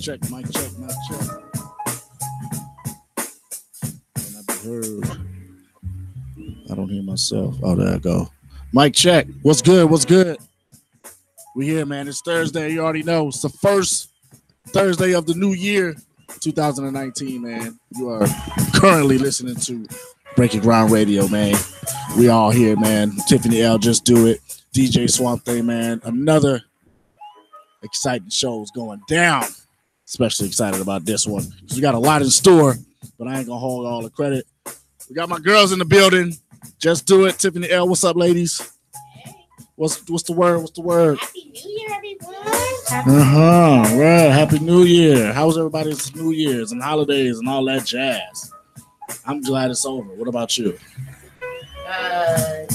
check. Can I be heard? I don't hear myself. Oh, there I go. Mic check. What's good? We here, man. It's Thursday. You already know. It's the first Thursday of the new year, 2019, man. You are currently listening to Breaking Ground Radio, man. We all here, man. Tiffany L, Just Do It. DJ Swamp Thing, man. Another exciting show is going down. Especially excited about this one because we got a lot in store, but I ain't gonna hold all the credit. We got my girls in the building. Just Do It. Tiffany L, what's up, ladies? Hey. What's the word? Happy New Year, everyone. Right. Happy New Year. How's everybody's New Year's and holidays and all that jazz? I'm glad it's over. What about you?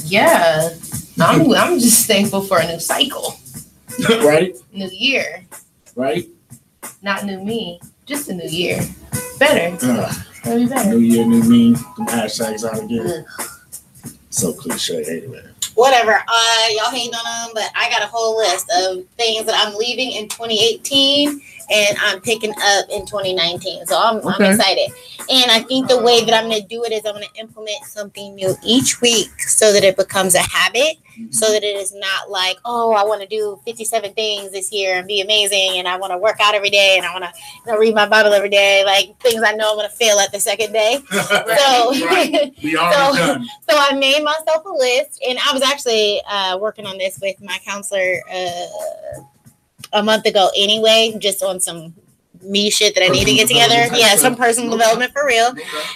Yeah. I'm just thankful for a new cycle. Right? New year. Right? Not new me. Just a new year. Better. It'll be better. New year, new me. Them hashtags out again. So cliche anyway. Whatever. Y'all hating on them, but I got a whole list of things that I'm leaving in 2018 and I'm picking up in 2019. So I'm excited. And I think the way that I'm going to do it is I'm going to implement something new each week so that it becomes a habit, so that it is not like, oh, I want to do 57 things this year and be amazing, and I want to work out every day, and I want to read my Bible every day, like things I know I'm going to fail at the second day. Right. We already done. So I made myself a list, and I was actually working on this with my counselor a month ago anyway, just on some me shit that I need to get together. Yeah, some personal development for real.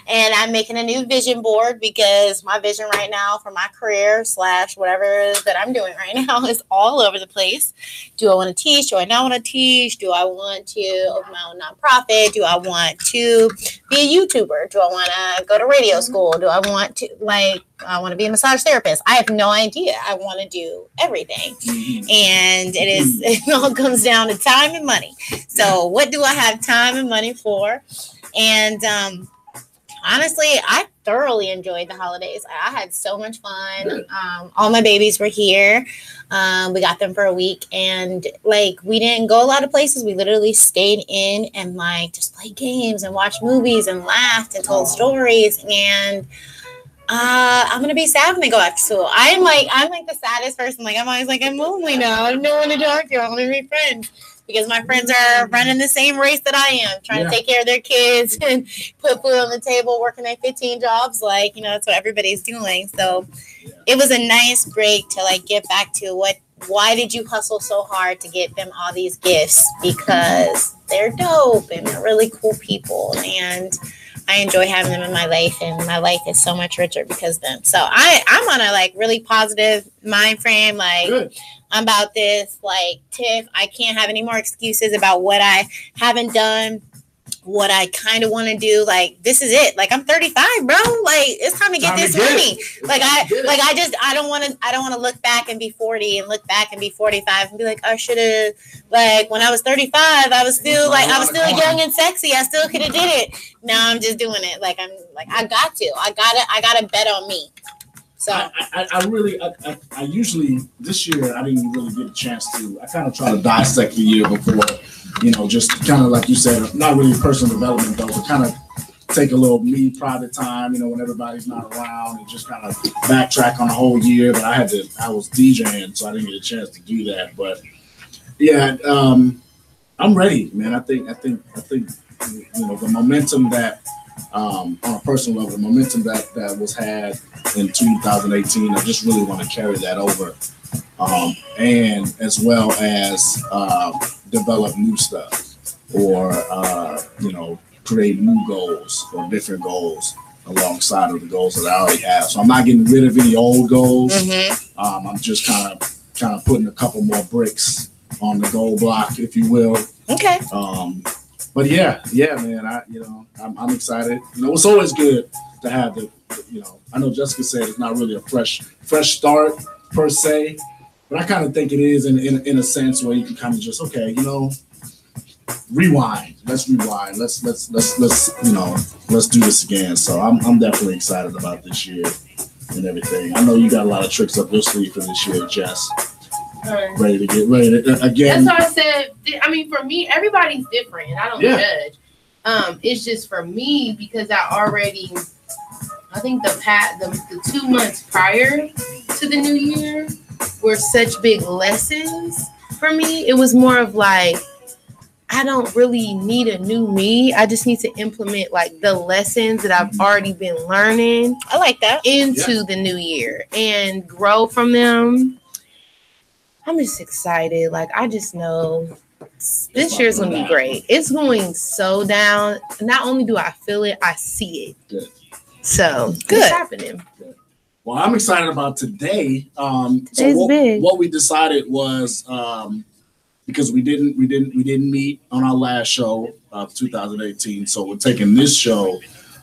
And I'm making a new vision board because my vision right now for my career / whatever that I'm doing right now is all over the place. Do I want to teach? Do I not want to teach? Do I want to open my own nonprofit? Do I want to be a YouTuber? Do I want to go to radio school? Do I want to I want to be a massage therapist? I have no idea. I want to do everything. And it all comes down to time and money. So what do I have time and money for? And honestly, I thoroughly enjoyed the holidays. I had so much fun. All my babies were here. We got them for a week, and we didn't go a lot of places. We literally stayed in and just played games and watched movies and laughed and told stories. And I'm gonna be sad when they go back to school. I'm the saddest person. I'm always I'm lonely now. I have no one to talk to. I want to be friends. Because my friends are running the same race that I am, trying to take care of their kids and put food on the table, working at 15 jobs. That's what everybody's doing. So it was a nice break to get back to why did you hustle so hard to get them all these gifts? Because they're dope and they're really cool people. And I enjoy having them in my life, and my life is so much richer because of them. So I'm on a really positive mind frame. Good. I'm about this. Tiff, I can't have any more excuses about what I haven't done, what I kind of want to do. This is it. I'm 35, bro. It's time to get this money. I don't want to look back and be 40 and look back and be 45 and be I should have, when I was 35, I was still young and sexy. I still could have did it. Now I'm just doing it. I got to bet on me. So I usually this year I didn't really get a chance to. I kind of try to dissect the year before, just kind of like you said, not really personal development though, but kind of take a little me private time, when everybody's not around, and just kind of backtrack on the whole year. But I was DJing, so I didn't get a chance to do that. But yeah, I'm ready, man. I think the momentum that. On a personal level, the momentum that was had in 2018, I just really want to carry that over, and as well as develop new stuff, or create new goals or different goals alongside of the goals that I already have. So I'm not getting rid of any old goals. I'm just kind of putting a couple more bricks on the goal block, if you will. Okay. But yeah, man. I'm excited. It's always good to have I know Jessica said it's not really a fresh start per se, but I kind of think it is in a sense where you can kind of just rewind. Let's rewind. Let's do this again. So I'm definitely excited about this year and everything. I know you got a lot of tricks up your sleeve for this year, Jess. Ready to again. That's why I said I mean, for me, everybody's different, and I don't judge. It's just for me because I think the 2 months prior to the new year were such big lessons for me. It was more of like, I don't really need a new me. I just need to implement like the lessons that I've already been learning. I like that. Into the new year and grow from them. I'm just excited. Like, I just know this year's going to be great. It's going so down. Not only do I feel it, I see it. Good. So, good. It's happening. Good. Well, I'm excited about today. Big. What we decided was because we didn't meet on our last show of 2018, so we're taking this show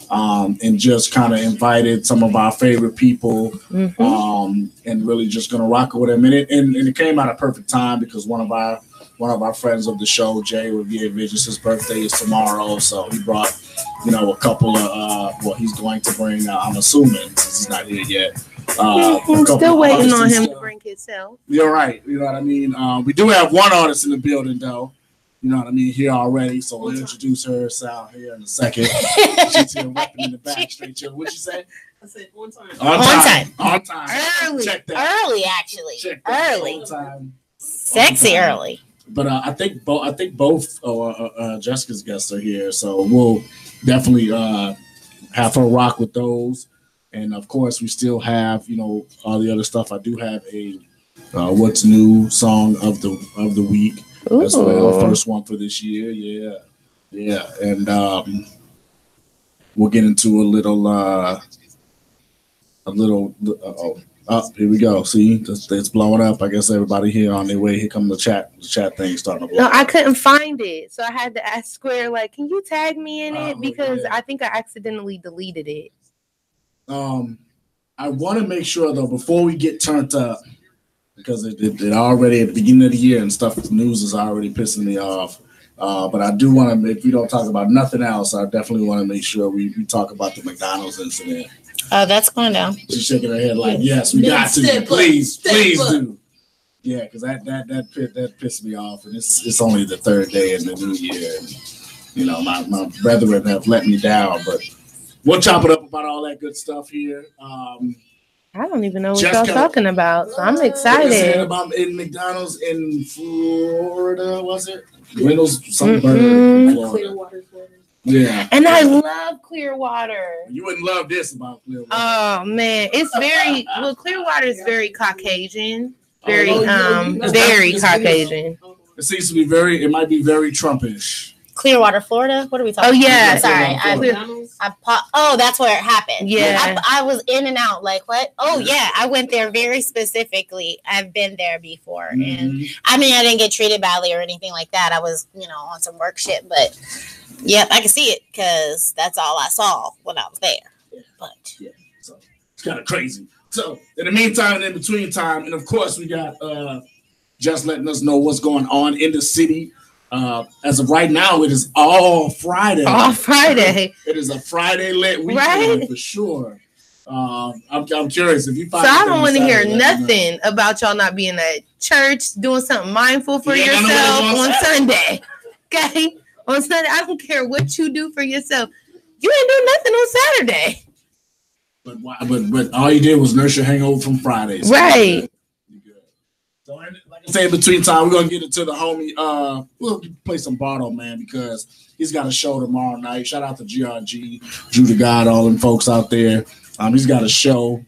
and just kind of invited some of our favorite people, and really just gonna rock it with them. And it came out a perfect time because one of our friends of the show, Jay Revere Visions, his birthday is tomorrow, so he brought a couple of he's going to bring. I'm assuming since he's not here yet. I'm still waiting on him to bring himself. You're right. You know what I mean? We do have one artist in the building, though. You know what I mean? Here already. So we'll introduce her out here in a second. She's here rapping in the back straight chill. What'd you say? I said on time. On time. Early. Check that. Early, actually. Check that. Early. On time. Sexy early. But I think both Jessica's guests are here. So we'll definitely have her rock with those. And of course, we still have, all the other stuff. I do have a what's new song of the week as well. First one for this year. Yeah. And we'll get into a little. Here we go. See, it's blowing up. I guess everybody here on their way. Here come the chat thing starting to blow. No, I couldn't find it, so I had to ask Square, like, can you tag me in it? Because I think I accidentally deleted it. I want to make sure though before we get turned up, because it already at the beginning of the year and stuff, the news is already pissing me off. But I do want to, if we don't talk about nothing else, I definitely want to make sure we talk about the McDonald's incident. Oh, that's going down. She's shaking her head like, yes, we got to. Please do. Yeah, because that pissed me off, and it's only the third day in the new year, and my brethren have let me down, but. We'll chop it up about all that good stuff here. I don't even know what y'all talking about, so I'm excited. About in McDonald's in Florida, was it? Reynolds, some burger in Florida. Yeah. And I love Clearwater. You wouldn't love this about Clearwater. Oh man, it's Clearwater is very Caucasian. Very Caucasian. It seems to be it might be very Trumpish. Clearwater, Florida. What are we talking about? Oh yeah, sorry. That's where it happened. Yeah, I was in and out. Like what? Oh yeah, I went there very specifically. I've been there before, and I mean, I didn't get treated badly or anything like that. I was, on some work shit, but yep, I can see it because that's all I saw when I was there. But so it's kind of crazy. So in the meantime, and in between time, and of course, we got just letting us know what's going on in the city. As of right now, it is all Friday. All Friday. It is a Friday lit weekend for sure. I'm curious if you find. So I don't want to hear nothing about y'all not being at church, doing something mindful for yourself on Sunday. Okay, on Sunday, I don't care what you do for yourself. You ain't do nothing on Saturday. But all you did was nurse your hangover from Friday. So right. So, like I say, in between time, we're gonna get into the homie. We'll play some Bardo, man, because he's got a show tomorrow night. Shout out to GRG, Drew the God, all them folks out there. He's got a show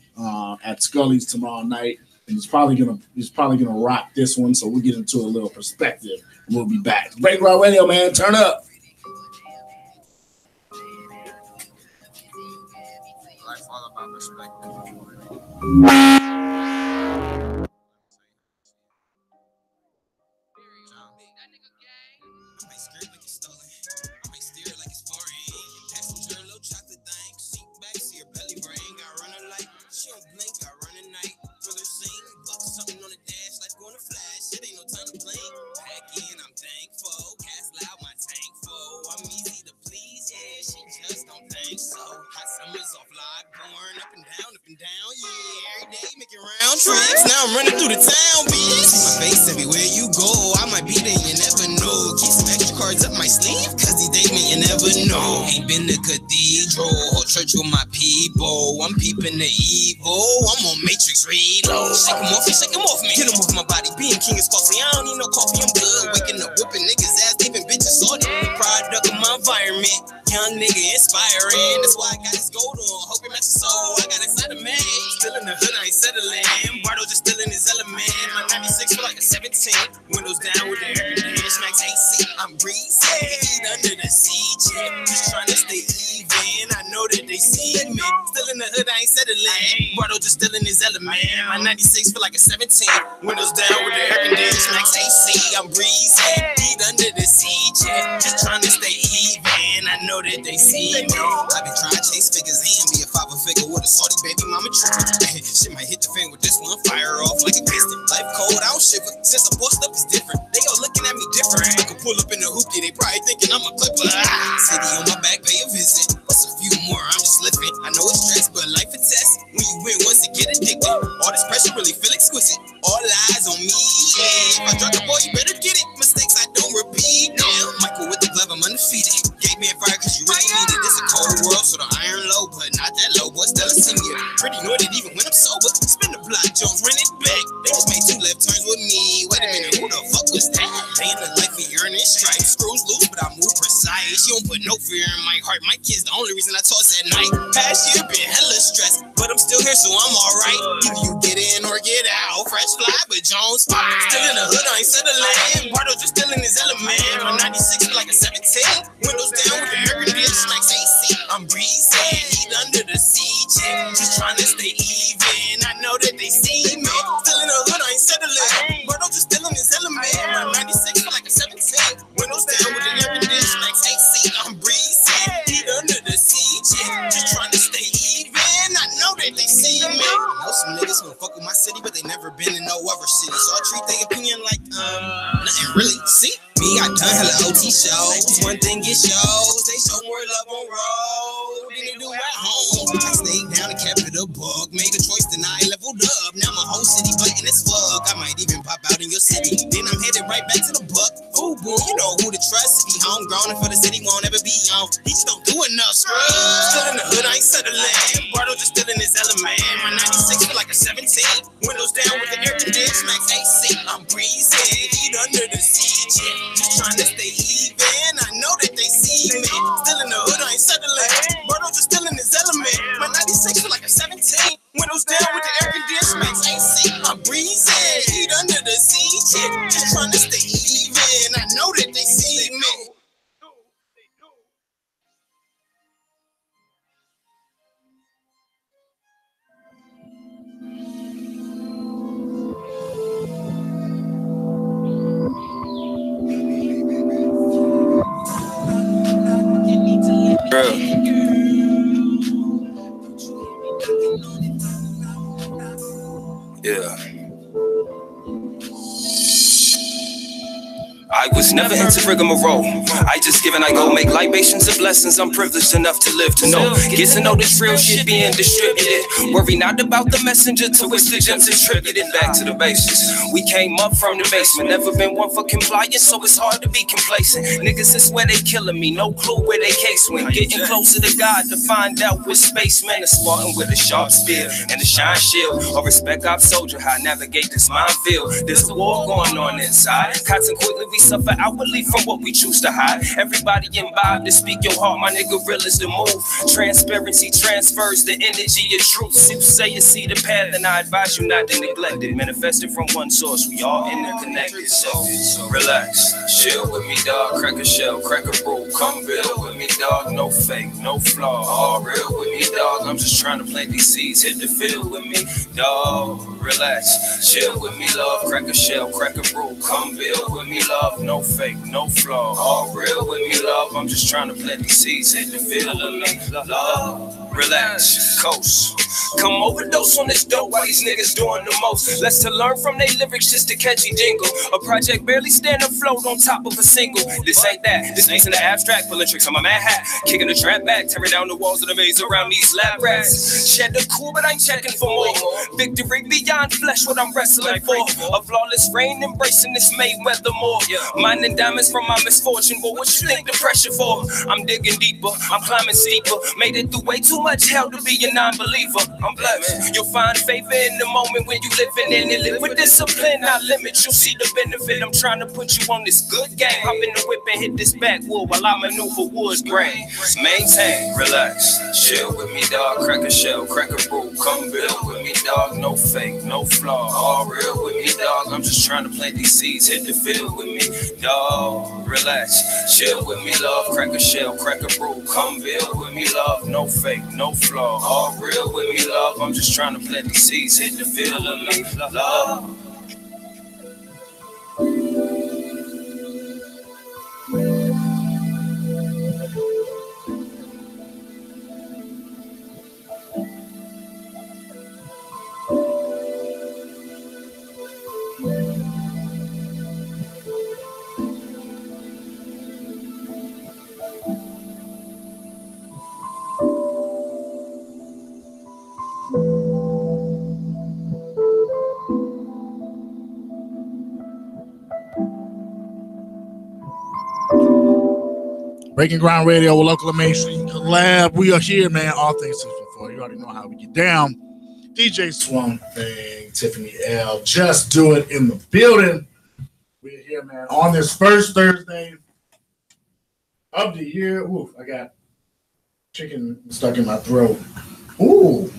at Scully's tomorrow night, and he's probably gonna rock this one. So we'll get into a little perspective, and we'll be back. Break Rock Radio, man, turn up. Life's all about perspective. Trips. Now I'm running through the town, bitch. See my face everywhere you go. I might be there, you never know. low. Keep some extra cards up my sleeve, cause these days man, you never know. Ain't been to cathedral, whole church with my people. I'm peeping the evil, I'm on Matrix reload. Shake him off me, get him off my body. Being king is costly, I don't need no coffee, I'm good. Waking up, whipping niggas ass, leaving bitches salty. Product of my environment, young nigga inspiring. That's why I got this gold on, hope it matches soul. I got inside of me, still in the hood, I ain't settling. Bardo just still in his element. My 96 feel like a 17. Windows down with the air conditioning, max AC. I'm breezy, heat under the seat, yeah. Just trying to stay even. I know that they see me. Still in the hood, I ain't settling. Bardo just still in his element. My 96 feel like a 17. Windows down with the air conditioning, max AC. I'm breezy, heat under the seat, yeah. Just trying to stay even. I know that they see me. I been trying to chase figures and be a father figure with a salty baby mama tripping. Shit might hit the fan with this one, fire off like a piston. Life cold, I don't shiver. Since I'm bossed up, it's different. They all looking at me different. I can pull up in the hoopty, they probably thinking I'm a clipper. City on my back, pay a visit. What's a few more? I'm just slipping. I know it's stress, but life a test. When you win once, you get addicted. All this pressure really feel exquisite. All eyes on me. Yeah, if I drop the ball, you better get it. Mistakes I don't repeat. Damn, Michael with the glove, I'm undefeated. Gave me a fire cause you really need it. It's a cold world, so the iron low, but not that low. Boy, still a senior. Pretty noted even when I'm sober. Spin the block, Jones, run it back. They just made 2 left turns with me. Wait a minute, who the fuck was that? Paying the life for earning stripes. Screws loose, but I move precise. You don't put no fear in my heart. My kid's the only reason I toss at night. Past year been hella stressed, but I'm still here, so I'm alright. Either you get in or get out. Fresh fly, but Jones fine. Still in the hood, I ain't settling. Bardo just still in his element. My 96 feel like a 17. Windows down with the air conditioning, max AC. I'm breezy, heat under the seat, yeah. Just trying to stay even. I know that they see me. Still in the hood, I ain't settling. Bardo just still in his element. My 96 feel like a 17. Windows down with the air conditioning, max AC. I'm breezy, heat under the seat, yeah. Just trying to stay even. I know that they see me. Know some niggas who fuck with my city, but they never been in no other city. So I treat their opinion like nothing really. See? Me, I done hella OT shows. One thing it shows, they show more love on road than they do at home. I stayed down and kept it a buck. Made a choice, then I leveled up. Now my whole city blatant as fuck. I might even pop out in your city. Then I'm headed right back to the buck. Ooh, boy, you know who to trust. If he homegrown and for the city won't ever be on. He just don't do enough scrub. Still in the hood, I ain't settling. Bardo just still in his element. My 96 feel like a 17. Windows down with the air conditioning, max AC. I'm breezy, heat under the seat, yeah. Just trying to stay even. I know that they see me. Still in the hood, I ain't settling. Bardo just still in his element. My 96 feel like a 17. Windows down with the air conditioning, max AC. I'm breezy, heat under the seat, yeah. Just trying to stay even. I know that they see me. Yeah. I was never into rigmarole. I just give and I go. Make libations of lessons I'm privileged enough to live to know. Get to know this real shit being distributed. Worry not about the messenger to which the gems attributed. Back to the basics. We came up from the basement. Never been one for compliance, so it's hard to be complacent. Niggas is where they killing me. No clue where they case went. Getting closer to God to find out with spacemen. A Spartan with a sharp spear and a shine shield. Or respect our soldier, how I navigate this minefield. There's a war going on inside. Consequently, we suffer outwardly from what we choose to hide. Everybody imbibe to speak your heart, my nigga, real is the move. Transparency transfers the energy of truth. You say you see the path, and I advise you not to neglect it. Manifested from one source, we all interconnected. So relax, chill with me, dog. Crack a shell, crack a brew. Come build with me, dog. No fake, no flaw. All real with me, dog. I'm just trying to plant these seeds. Hit the field with me, dog. Relax, chill with me, love. Crack a shell, crack a brew. Come build with me, love. No fake, no flaw. All real with me, love. I'm just trying to plant these seeds. Hit the field with me, love. Relax, coast. Come overdose on this dope while these niggas doing the most. Let's to learn from they lyrics, just a catchy jingle. A project barely stand afloat on top of a single. This ain't that. This ain't in the abstract. Pulling tricks on my mad hat. Kicking the trap back. Tearing down the walls of the maze around these lab rats. Shed the cool, but I'm checking for more. Victory beyond kind flesh, what I'm wrestling for. A flawless reign, embracing this Mayweather more. Mining diamonds from my misfortune, but what you think the pressure for? I'm digging deeper, I'm climbing steeper. Made it through way too much hell to be a non-believer. I'm blessed. You'll find favor in the moment when you living in it. Live with discipline, not limits. You'll see the benefit. I'm trying to put you on this good game. Hop in the whip and hit this backwood while I maneuver wood grain. Maintain, relax, chill with me, dog. Crack a shell, crack a brew. Come build with me, dog. No fake, no flaw. All real with me, dog. I'm just trying to plant these seeds. Hit the field with me, dog. Relax, chill with me, love. Crack a shell, crack a brew. Come build with me, love. No fake, no flaw. All real with me, love. I'm just trying to plant these seeds. Hit the field with me, love. Breaking Ground Radio with Local Mainstream Collab. We are here, man. All things 614. You already know how we get down. DJ Swamp Thing, Tiffany L. Just Do It in the building. We're here, man, on this first Thursday of the year. Ooh, I got chicken stuck in my throat. Ooh,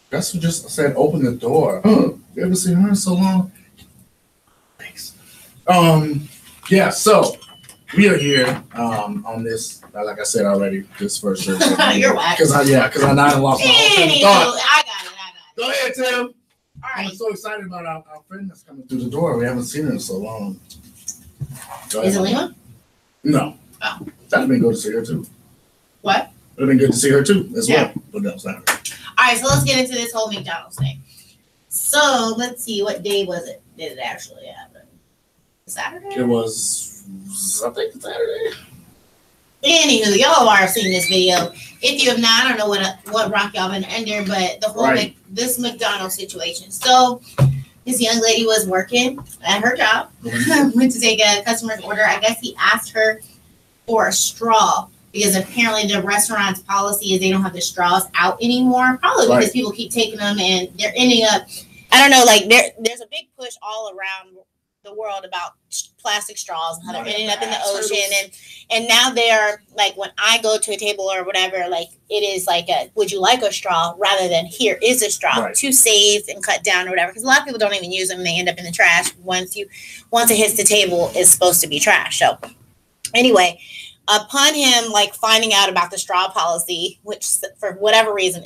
that's what just said open the door. You ever seen her in so long? Thanks. Yeah, so we are here on this, like I said already, this first Thursday. You're whack. Because I not lost my whole train of thought. I got it. Go ahead, Tim. All right. I'm so excited about our friend that's coming through the door. We haven't seen her in so long. Is it Lima? No. Oh. That'd have been good to see her too. What? Would have been good to see her too as Yeah. well. But that was not her. All right, so let's get into this whole McDonald's thing. So let's see, what day was it? Did it actually happen? Saturday? It was, I think, Saturday. Anywho, y'all have seen this video. If you have not, I don't know what rock y'all been under, but the whole Right. this McDonald's situation. So this young lady was working at her job, went to take a customer's order. I guess he asked her for a straw because apparently the restaurant's policy is they don't have the straws out anymore. Probably because Right. people keep taking them and they're ending up, I don't know, like there's a big push all around the world about plastic straws and how they're ending up in the ocean, and now they're like, when I go to a table or whatever, like it is like a would you like a straw rather than here is a straw Right. to save and cut down or whatever, because a lot of people don't even use them and they end up in the trash once it hits the table. It's supposed to be trash. So anyway, upon him like finding out about the straw policy, which for whatever reason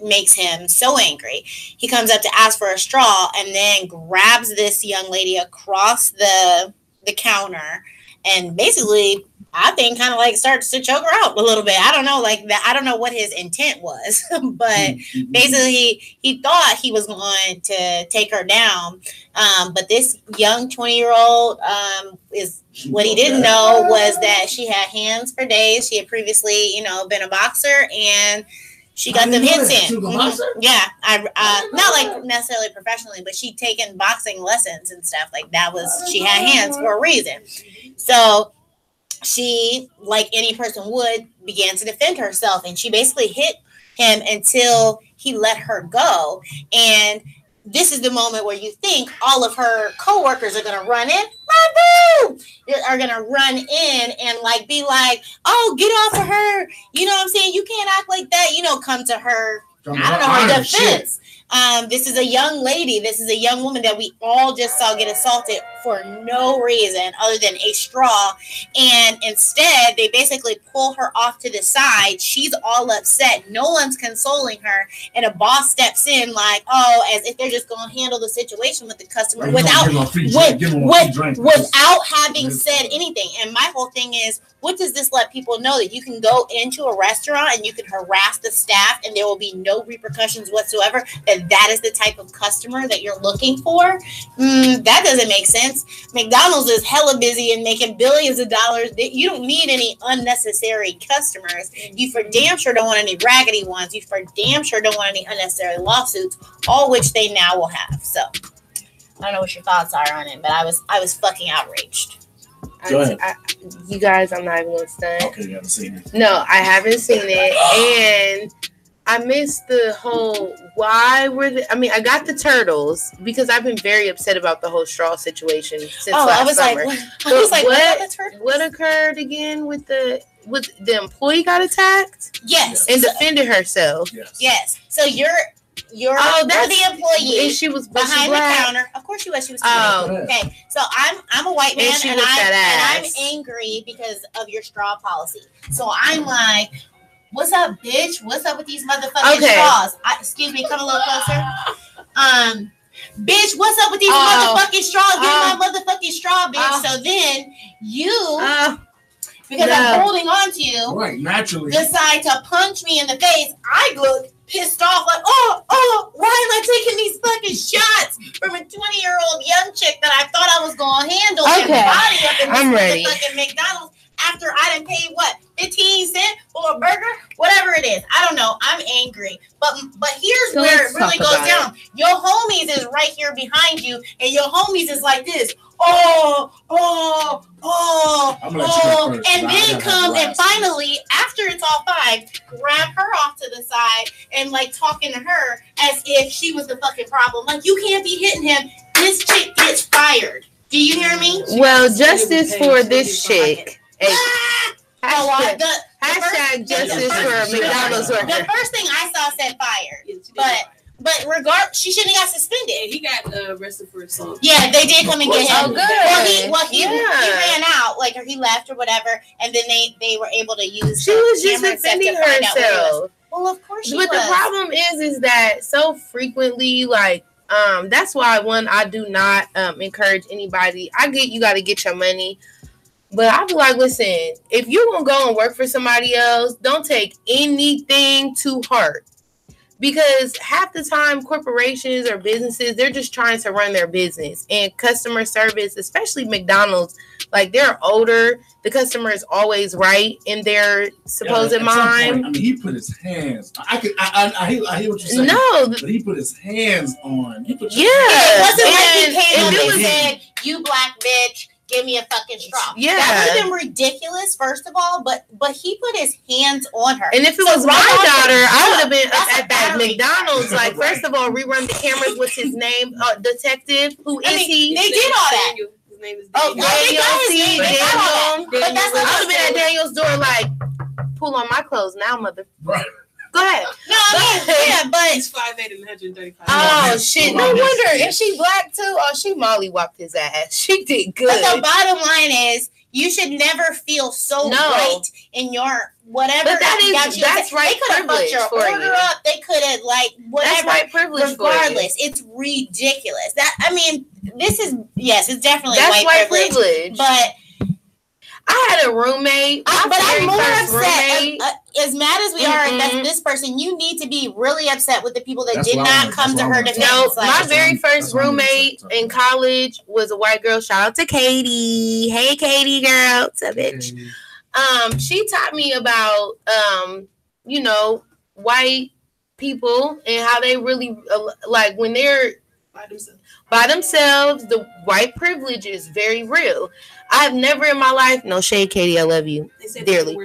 makes him so angry, he comes up to ask for a straw and then grabs this young lady across the counter and basically, I think, kind of like starts to choke her out a little bit. I don't know, like that. I don't know what his intent was, but basically he thought he was going to take her down. But this young 20-year-old is what he didn't know was that she had hands for days. She had previously, been a boxer, and she got them hits in. Yeah, not like necessarily professionally, but she'd taken boxing lessons and stuff. Like that was, she had hands for a reason. So she, like any person would, began to defend herself, and she basically hit him until he let her go. And this is the moment where you think all of her coworkers are going to run in. Are going to run in and like be like, oh, get off of her. You know what I'm saying? You can't act like that. Come to her, her defense. This is a young lady. This is a young woman that we all just saw get assaulted for no reason other than a straw. And instead, they basically pull her off to the side. She's all upset. No one's consoling her. And a boss steps in like, oh, as if they're just going to handle the situation with the customer without having said anything. And my whole thing is, what does this let people know? That you can go into a restaurant and you can harass the staff and there will be no repercussions whatsoever, that that is the type of customer that you're looking for, that doesn't make sense. McDonald's is hella busy and making billions of dollars. You don't need any unnecessary customers. You for damn sure don't want any raggedy ones. You for damn sure don't want any unnecessary lawsuits, all which they now will have. So I don't know what your thoughts are on it, but I was fucking outraged. Go ahead. You guys, I'm not even gonna stunt. Okay, you haven't seen it. No, I haven't seen it, and I missed the whole. Why were the? I mean, I got the turtles because I've been very upset about the whole straw situation since last summer. What occurred again with the employee got attacked? Yes, and defended herself. Yes. So you're the employee, and she was behind the counter. Of course she was. She was. Okay. So I'm a white man, and I'm angry because of your straw policy. So I'm like, what's up, bitch? What's up with these motherfucking straws? Excuse me, come a little closer. Bitch, what's up with these motherfucking straws? Get my motherfucking straw, bitch. So then you. Because I'm holding on to you, right? Naturally, decide to punch me in the face. I look pissed off, like, oh, why am I taking these fucking shots from a 20-year-old young chick that I thought I was gonna handle and body up in this fucking McDonald's after I done paid what 15 cents for a burger, whatever it is. I don't know. I'm angry, but here's where it really goes down. Your homies is right here behind you, and your homies is like this. And then comes and finally, after it's all fine, grab her off to the side and like talking to her as if she was the fucking problem. Like, you can't be hitting him. This chick gets fired. Do you hear me? Well, justice for this chick. Hashtag justice for McDonald's worker. The first thing I saw said fired, but she shouldn't have got suspended. He got arrested for assault. Yeah, they did come and get him. Oh, good. He ran out, like, or he left or whatever, and then they were able to use. She was just defending herself. Well, of course she was. But the problem is that so frequently, like, that's why I do not encourage anybody. I get you got to get your money. But I be like, listen, if you're going to go and work for somebody else, don't take anything to heart. Because half the time, corporations or businesses, they're just trying to run their business. And customer service, especially McDonald's, like, they're older. The customer is always right in their supposed mind. I mean, he put his hands. I hear what you're saying. No. But he put his hands on. It wasn't like he came up and said, you black bitch. Give me a fucking straw. Yeah. That would have been ridiculous, first of all, but he put his hands on her. And if it was my daughter, I would have been at that McDonald's. Like, first of all, rerun the cameras. What's his name? Detective. Who is he? They did all that. His name is Daniel. I would have been at Daniel's door like, pull on my clothes now, mother. Right. Go ahead. No, I mean, but he's 5'8" and 135. Oh shit! No wonder. If she black too, she mollywopped his ass. She did good. But the bottom line is, you should never feel so right in your whatever. But that's right. They could have fucked your order up. They could have whatever. That's right privilege. Regardless, it's ridiculous. It's definitely that's white privilege. But I had a roommate. But I'm more upset. As mad as we are at this person, you need to be really upset with the people that did not come to her defense. No, my very first roommate in college was a white girl. Shout out to Katie. Hey, Katie, girl. What's up, bitch? She taught me about, white people and how they really, like, when they're by themselves, the white privilege is very real. I've never in my life, no shade, Katie, I love you dearly.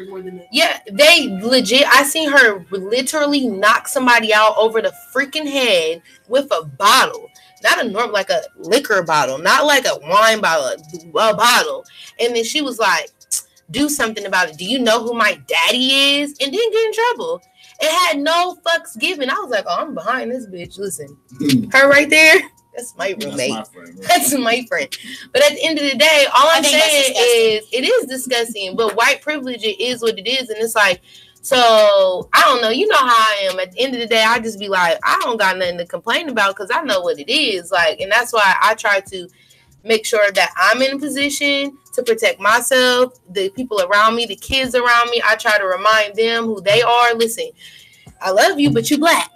Yeah, they legit, I seen her literally knock somebody out over the freaking head with a bottle. Not a normal, like a liquor bottle, not like a wine bottle, a bottle. And then she was like, do something about it. Do you know who my daddy is? And didn't get in trouble. It had no fucks given. I was like, oh, I'm behind this bitch. Listen, her right there. That's my roommate. That's my friend. But at the end of the day, all I'm saying is it is disgusting. But white privilege, it is what it is. And it's like, so I don't know. You know how I am. At the end of the day, I just be like, I don't got nothing to complain about because I know what it is. Like, and that's why I try to make sure that I'm in a position to protect myself, the people around me, the kids around me. I try to remind them who they are. Listen, I love you, but you black.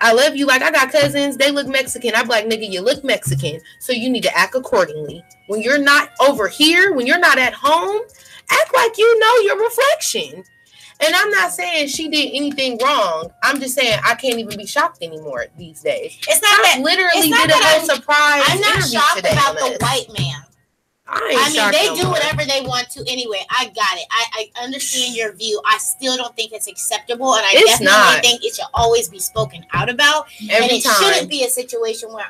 I love you. Like, I got cousins, they look Mexican. I'm like, nigga, you look Mexican, so you need to act accordingly. When you're not over here, when you're not at home, act like you know your reflection. And I'm not saying she did anything wrong. I'm just saying I can't even be shocked anymore these days. It's not that literally did a whole surprise. I'm not interview shocked today about on the this. white man. I mean, they do whatever they want to anyway. I got it. I understand your view. I still don't think it's acceptable, and I definitely think it should always be spoken out about. Every and it shouldn't be a situation where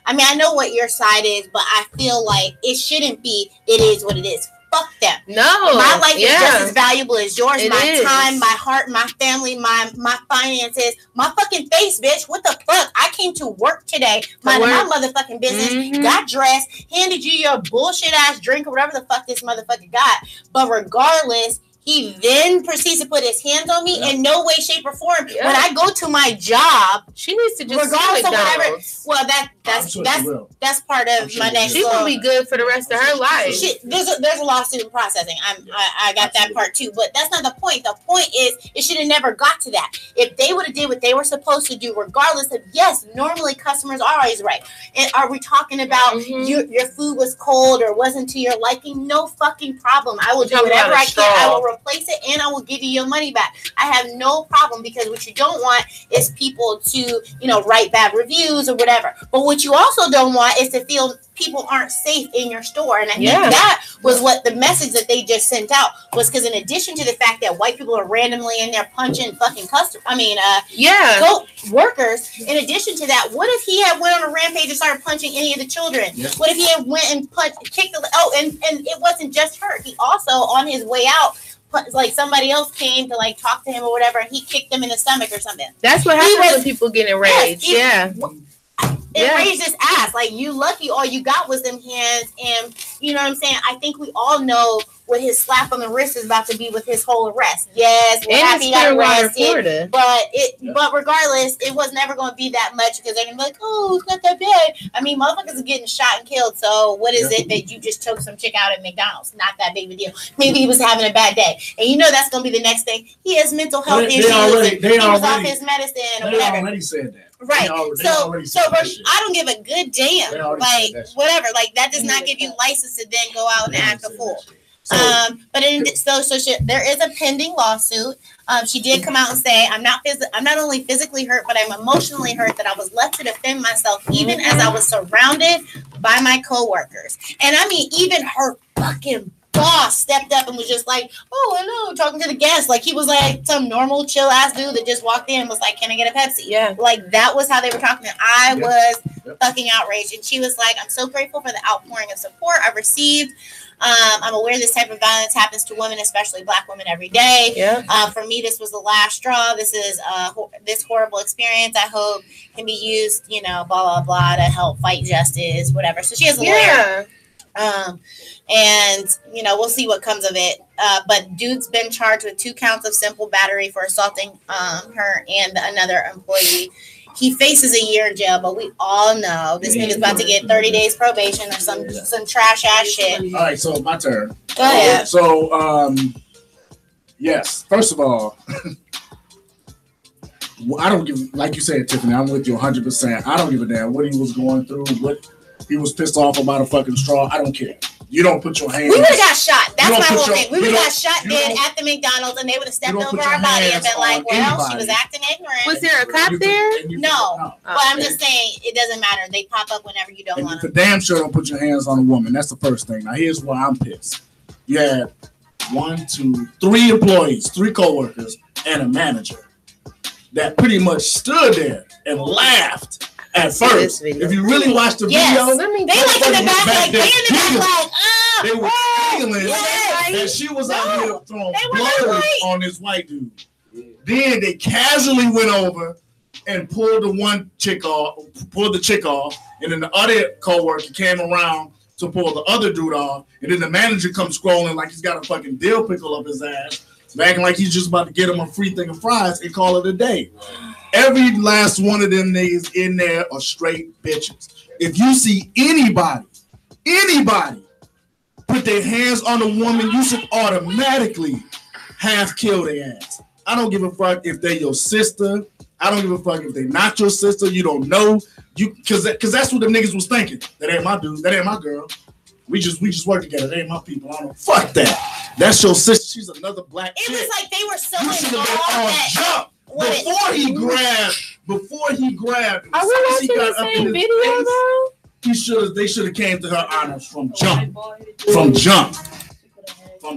I mean, I know what your side is, but I feel like it shouldn't be. It is what it is. Fuck them. No, my life is just as valuable as yours. It my is. time, my heart, my family, my finances, my fucking face, bitch. What the fuck? I came to work today, minding my motherfucking business. Got dressed, handed you your bullshit ass drink or whatever the fuck this motherfucker got. But regardless, he then proceeds to put his hands on me in no way, shape, or form. When I go to my job, she needs to just regardless of whatever. Well, that's part of my next. She's gonna be good for the rest of her life. There's a lawsuit in processing. I got that part too, but that's not the point. The point is it should have never got to that. If they would have did what they were supposed to do, regardless of normally customers are always right. And are we talking about your food was cold or wasn't to your liking? No fucking problem. I will do whatever I can. I will replace it and I will give you your money back. I have no problem, because what you don't want is people to write bad reviews or whatever. But what you also don't want is to feel people aren't safe in your store. And I think that was what the message that they just sent out was, because in addition to the fact that white people are randomly in there punching fucking workers, in addition to that, what if he had went on a rampage and started punching any of the children? What if he had went and kicked and it wasn't just her. He also, on his way out, like somebody else came to like talk to him or whatever, and he kicked them in the stomach or something. That's what happens when people get enraged. It raised his ass. Like, you lucky all you got was them hands. And you know what I'm saying? I think we all know what his slap on the wrist is about to be with his whole arrest. Yes, we're happy he got arrested. But regardless, it was never going to be that much, because they're going to be like, oh, it's not that bad. I mean, motherfuckers are getting shot and killed. So what is it that you just took some chick out at McDonald's? Not that big of a deal. Maybe he was having a bad day. And that's going to be the next thing. He has mental health issues. He was off his medicine or whatever. They already said that. Right. So I don't give a good damn. Like, whatever. Like, that does not give you license to then go out and act a fool. There is a pending lawsuit. She did come out and say, I'm not only physically hurt, but I'm emotionally hurt that I was left to defend myself, even as I was surrounded by my coworkers. And I mean, even her fucking boss stepped up and was just like, oh, hello, talking to the guest. Like, he was like some normal chill ass dude that just walked in and was like, can I get a Pepsi? Yeah. Like, that was how they were talking. I was fucking outraged. And she was like, I'm so grateful for the outpouring of support I've received. I'm aware this type of violence happens to women, especially Black women, every day. For me, this was the last straw. This is this horrible experience, I hope, can be used, blah, blah, blah, to help fight justice, whatever. So she has a lawyer. And we'll see what comes of it. But dude's been charged with 2 counts of simple battery for assaulting her and another employee. He faces a year in jail, but we all know this nigga's about to get 30 days probation or some trash ass shit. All right, so my turn. Go ahead. So, yes, first of all, I don't give, like you said, Tiffany, I'm with you 100%. I don't give a damn what he was going through, what he was pissed off about a fucking straw. I don't care. You don't put your hands. We would have got shot. That's my whole thing. We would have got shot dead at the McDonald's, and they would have stepped over our body and been like, well, she was acting ignorant. Was there a cop there? No. But I'm just saying, it doesn't matter. They pop up whenever you don't want them. For damn sure don't put your hands on a woman. That's the first thing. Now, here's why I'm pissed. You had 1, 2, 3 employees, 3 coworkers, and a manager that pretty much stood there and laughed. At first, if you really watch the video, they like in the back, like they in the back, like, they were feeling that she was out here throwing blood on this white dude. Then they casually went over and pulled the chick off, and then the other coworker came around to pull the other dude off, and then the manager comes scrolling like he's got a fucking dill pickle up his ass, acting like he's just about to get him a free thing of fries and call it a day. Every last one of them niggas in there are straight bitches. If you see anybody put their hands on a woman, you should automatically half kill their ass. I don't give a fuck if they're your sister. I don't give a fuck if they're not your sister. You don't know you because that's what the niggas was thinking. That ain't my dude. That ain't my girl. We just work together. They ain't my people. I don't fuck that. That's your sister. She's another black chick. It was like they were so You should have involved been on jump before he grabbed. Are we watching the same video though? They should have came to her honors from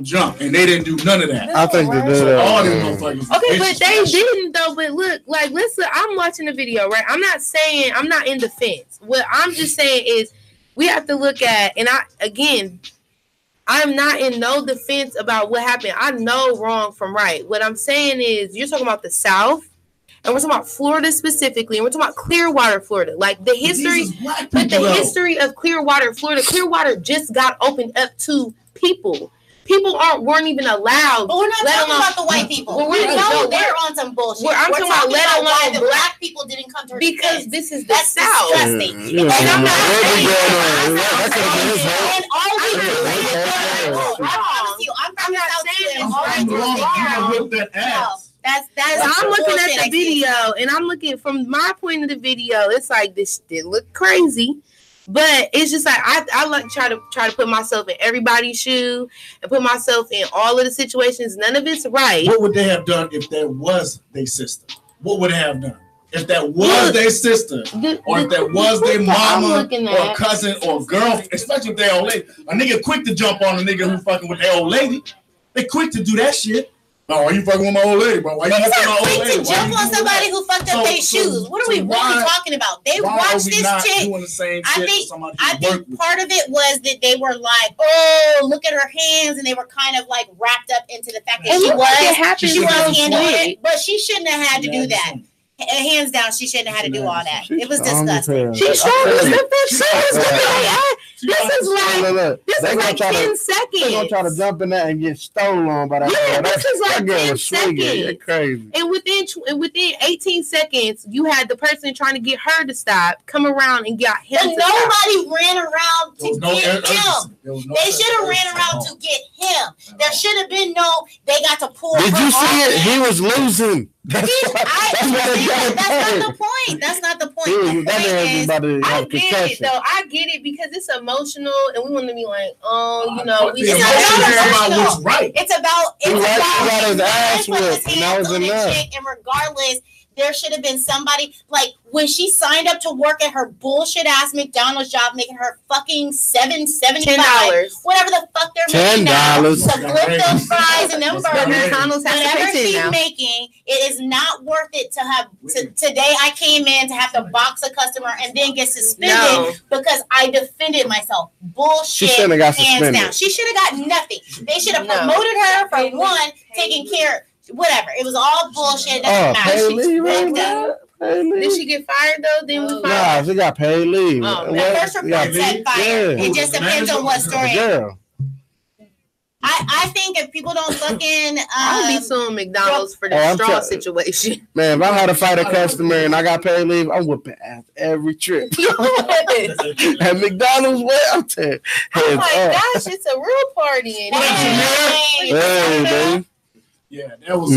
jump, and they didn't do none of that. I think they did So all that. these motherfuckers. Okay, but they didn't though. But look, like, listen, I'm watching the video, right? I'm not in defense. What I'm just saying is we have to look at, and I'm not in no defense about what happened. I know wrong from right. What I'm saying is you're talking about the South, and we're talking about Florida specifically, and we're talking about Clearwater, Florida. Like the history, but the history of Clearwater, Florida. Clearwater just got opened up to people. People weren't even allowed. But we're not talking about the white people. Well, We know they're on some bullshit. I'm talking about let alone why the black black people didn't come to her because defense. this is the That's South. disgusting. Yeah. And I'm not That saying could've been his fault. and all we do Yeah. I promise you, I'm from the not South saying too, and all I do is take care of Whip that ass. That's I'm looking bullshit at the video, and I'm looking from my point of the video. It's like this didn't look crazy, but it's just like I like try to put myself in everybody's shoe and put myself in all of the situations. None of it's right. What would they have done if that was their sister? What would they have done if that was their sister, or if that was their mama or cousin or girl? Especially if they're old lady. A nigga quick to jump on a nigga who fucking with their old lady. They quick to do that shit. Oh, why you fucking with my old lady, bro? Why you Niggas fucking with my are old quick lady? to jump on somebody who fucked up their shoes. What are we really talking about? They watched this chick. Doing the same I shit think to somebody I who worked think with part of it was that they were like, oh, look at her hands, and they were kind of like wrapped up into the fact that And she look what happened was so handling quick. it, but she shouldn't have had to do that. Hands down, she shouldn't have had to do all that. It was disgusting. She showed us the pictures. This is like this They is gonna like try to- 10 They're seconds. gonna try to jump in there and get stolen on by that Yeah, girl. this is like that girl 10 was swinging. seconds. It's crazy. And within 18 seconds, you had the person trying to get her to stop, come around and got him But to stop. nobody ran around There to was no get urgency. him. There was no They should have ran urgency. around to get him. There should have been no. They got to pull. Did her you see off. it? He was losing. That's That's not the point. That's not the point. The That point man was is, about to I have a get it concussion. though. I get it because it's emotional, and we want to be like, oh, you know, we It's It's should not about what's right. It's about He got his ass he put his whipped, and that hands was on the enough. chick, and regardless, there should have been somebody like when she signed up to work at her bullshit ass McDonald's job, making her fucking $7.75, $10. whatever the fuck they're making now, $10. to flip those fries and them But But burgers. McDonald's has to Whatever pay she's 10 now. making, it is not worth it to have. Today, I came in to have to box a customer and then get suspended No. because I defended myself. Bullshit. She shouldn't have got hands suspended. down. She should have got nothing. They should have No. promoted her for one, taking care. Whatever. It was all bullshit. It doesn't matter. paid She's leave, right? fucked up. Paid leave. Did she get fired though? Then we Nah, fired. she got paid leave. Oh, The What? first She report got said fired. Yeah. It just depends on what The story. girl. I think if people don't fucking I'll be suing McDonald's for the I'm straw tell- situation. Man, if I had to fight a customer and I got paid leave, I'm whooping ass every trip. At McDonald's, well, I'm telling Oh heads my up. gosh, it's a real party in here. Hey, baby. Yeah, that was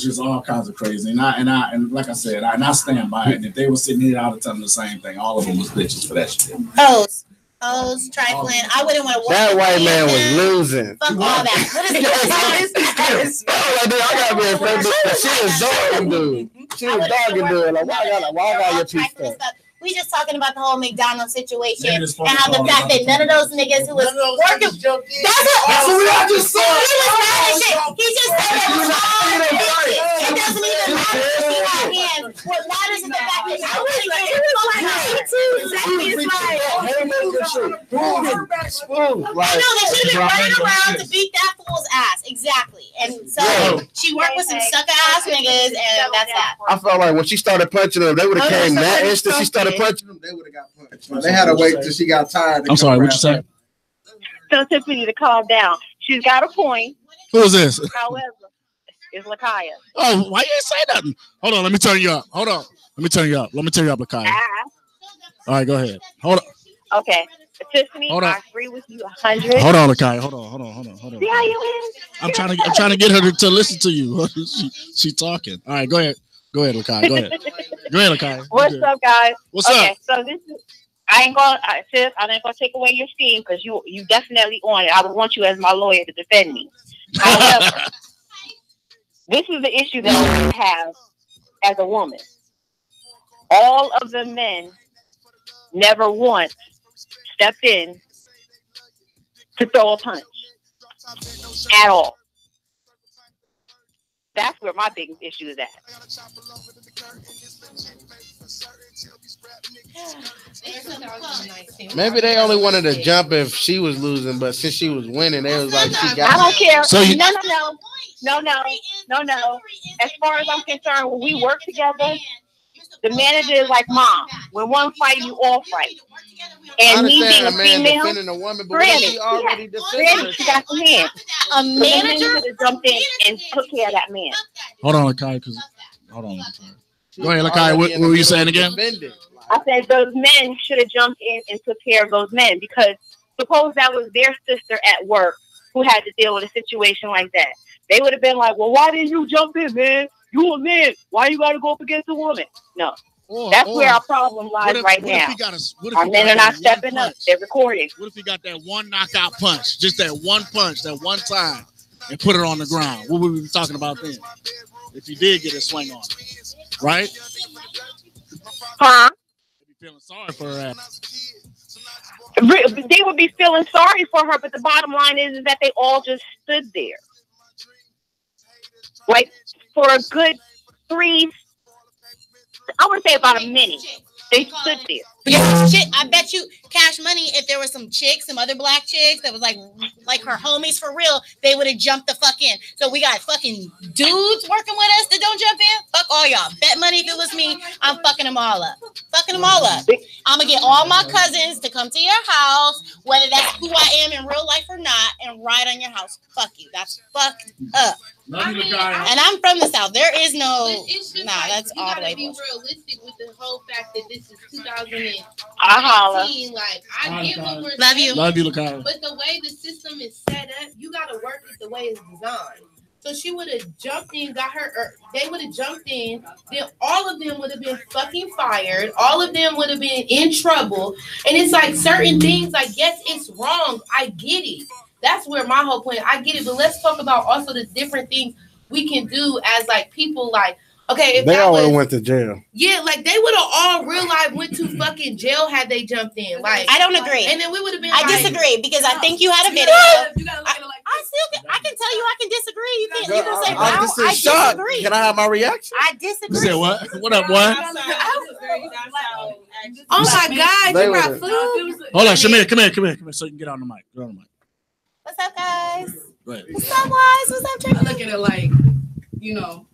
just all kinds of crazy. And like I said, I stand by it. And if they were sitting here all the time the same thing, all of them was bitches for that shit. Hoes, trifling. I wouldn't want to work. That with white any man of was them. losing. Fuck all that. What is this? I gotta be offended. She was dogging dude. She was dogging dude. Like, why I got your piece Trifling stuff? stuff. We just talking about the whole McDonald's situation Niggas and fucking how the all fact that about none of those niggas who was working. That's what I just said. He was mad as shit. He just said it was all bitches. It doesn't even matter if he got hands. What matters is the fact that I was like, it was like 18 seconds. I know they should have been running around to beat that fool's ass. Exactly. And so she worked with some sucker ass niggas, and that's that. I felt like when she started punching them, they would have came that instant she started punching them, they would have got punched. They had to wait till she got tired. I'm sorry, what you say? Tell Tiffany to calm down. She's got a point. Who is this? However, it's Lakaya. Oh, why you ain't say nothing? Hold on, let me turn you up. Hold on. Let me turn you up, Lakaya. All right, go ahead. Hold on. Okay. Tiffany, Hold on. I agree with you 100. Hold on, Lakai. Hold on. See how you is? I'm trying to get her to listen to you. she talking. All right, go ahead. Go ahead, Lakai. Go ahead, Lakai. What's up, guys? What's okay, up? so this is. I ain't gonna take away your steam because you definitely on it. I would want you as my lawyer to defend me. However, this is the issue that I have as a woman. All of the men never once stepped in to throw a punch at all. That's where my biggest issue is at. Maybe they only wanted to jump if she was losing, but since she was winning, they was like, she got. I don't care. So you- No. As far as I'm concerned, when we work together, the manager is like mom. When one fight, you all fight. I And me being understand a a man female, defending a woman, but what if she already defended granted, she got some hands. A The manager? manager should have jumped in and took care of that man. Hold on, Lakai. Hold on. Go ahead, Lakai. What were you saying again? I said those men should have jumped in and took care of those men because suppose that was their sister at work who had to deal with a situation like that. They would have been like, well, why didn't you jump in, man? You a man. Why you got to go up against a woman? No. That's where our problem lies right now. Our men are not stepping up. They're recording. What if he got that one knockout punch? Just that one punch, that one time, and put it on the ground. What would we be talking about then? If he did get a swing on, right? Huh? They'd be feeling sorry for her. They would be feeling sorry for her, but the bottom line is that they all just stood there. Like, for a good I would say about a minute. They stood there. Yeah, shit, I bet you Cash Money, if there were some chicks, some other black chicks that was like her homies for real, they would have jumped the fuck in. So we got fucking dudes working with us that don't jump in. Fuck all y'all. Bet money if it was me, I'm fucking them all up. Fucking them all up. I'm gonna get all my cousins to come to your house, whether that's who I am in real life or not, and ride on your house. Fuck you. That's fucked up. And I'm from the South. There is no, that's all the way. You gotta be realistic with the whole fact that this is 2019. Like, I get what we're saying. Love you, Lakai. But the way the system is set up, you gotta work it the way it's designed. So she would have jumped in, got her, or they would have jumped in, then all of them would have been fucking fired. All of them would have been in trouble. And it's like certain things, like, yes, it's wrong. I get it. That's where my whole point, I get it. But let's talk about also the different things we can do as like people, like, okay, if they all would have went to jail. Yeah, like they would have all real life went to fucking jail had they jumped in. Like, I don't agree. And then we would have been I like, disagree because I think you had a video. I can tell you I can disagree. You can say, wow, I disagree. Can I have my reaction? I disagree. You said what? What up, boy? oh my God, you brought food? Hold on, Shamir, come here, so you can get on the mic. Get on the mic. What's up, guys? Right. What's up, guys? What's up, Trey? I look at it like,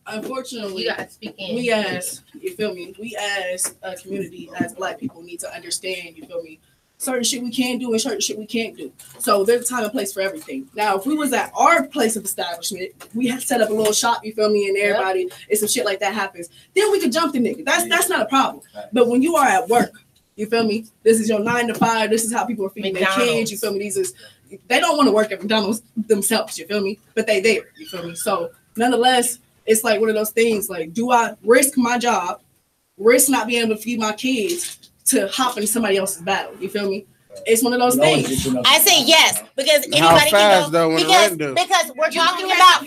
unfortunately, You gotta speak in. we as, you feel me, we as a community, as Black people, need to understand, you feel me, certain shit we can do and certain shit we can't do. So there's a time and place for everything. Now, if we was at our place of establishment, we had set up a little shop, you feel me, and everybody, and some shit like that happens, then we could jump the nigga. That's not a problem. But when you are at work, you feel me, this is your 9 to 5, this is how people are feeding their kids, you feel me, they don't want to work at McDonald's themselves, you feel me, but they there, you feel me. So nonetheless, it's like one of those things, like, do I risk my job, risk not being able to feed my kids to hop into somebody else's battle? You feel me? It's one of those things. I say yes because anybody How fast, can go. though, when Because we're talking about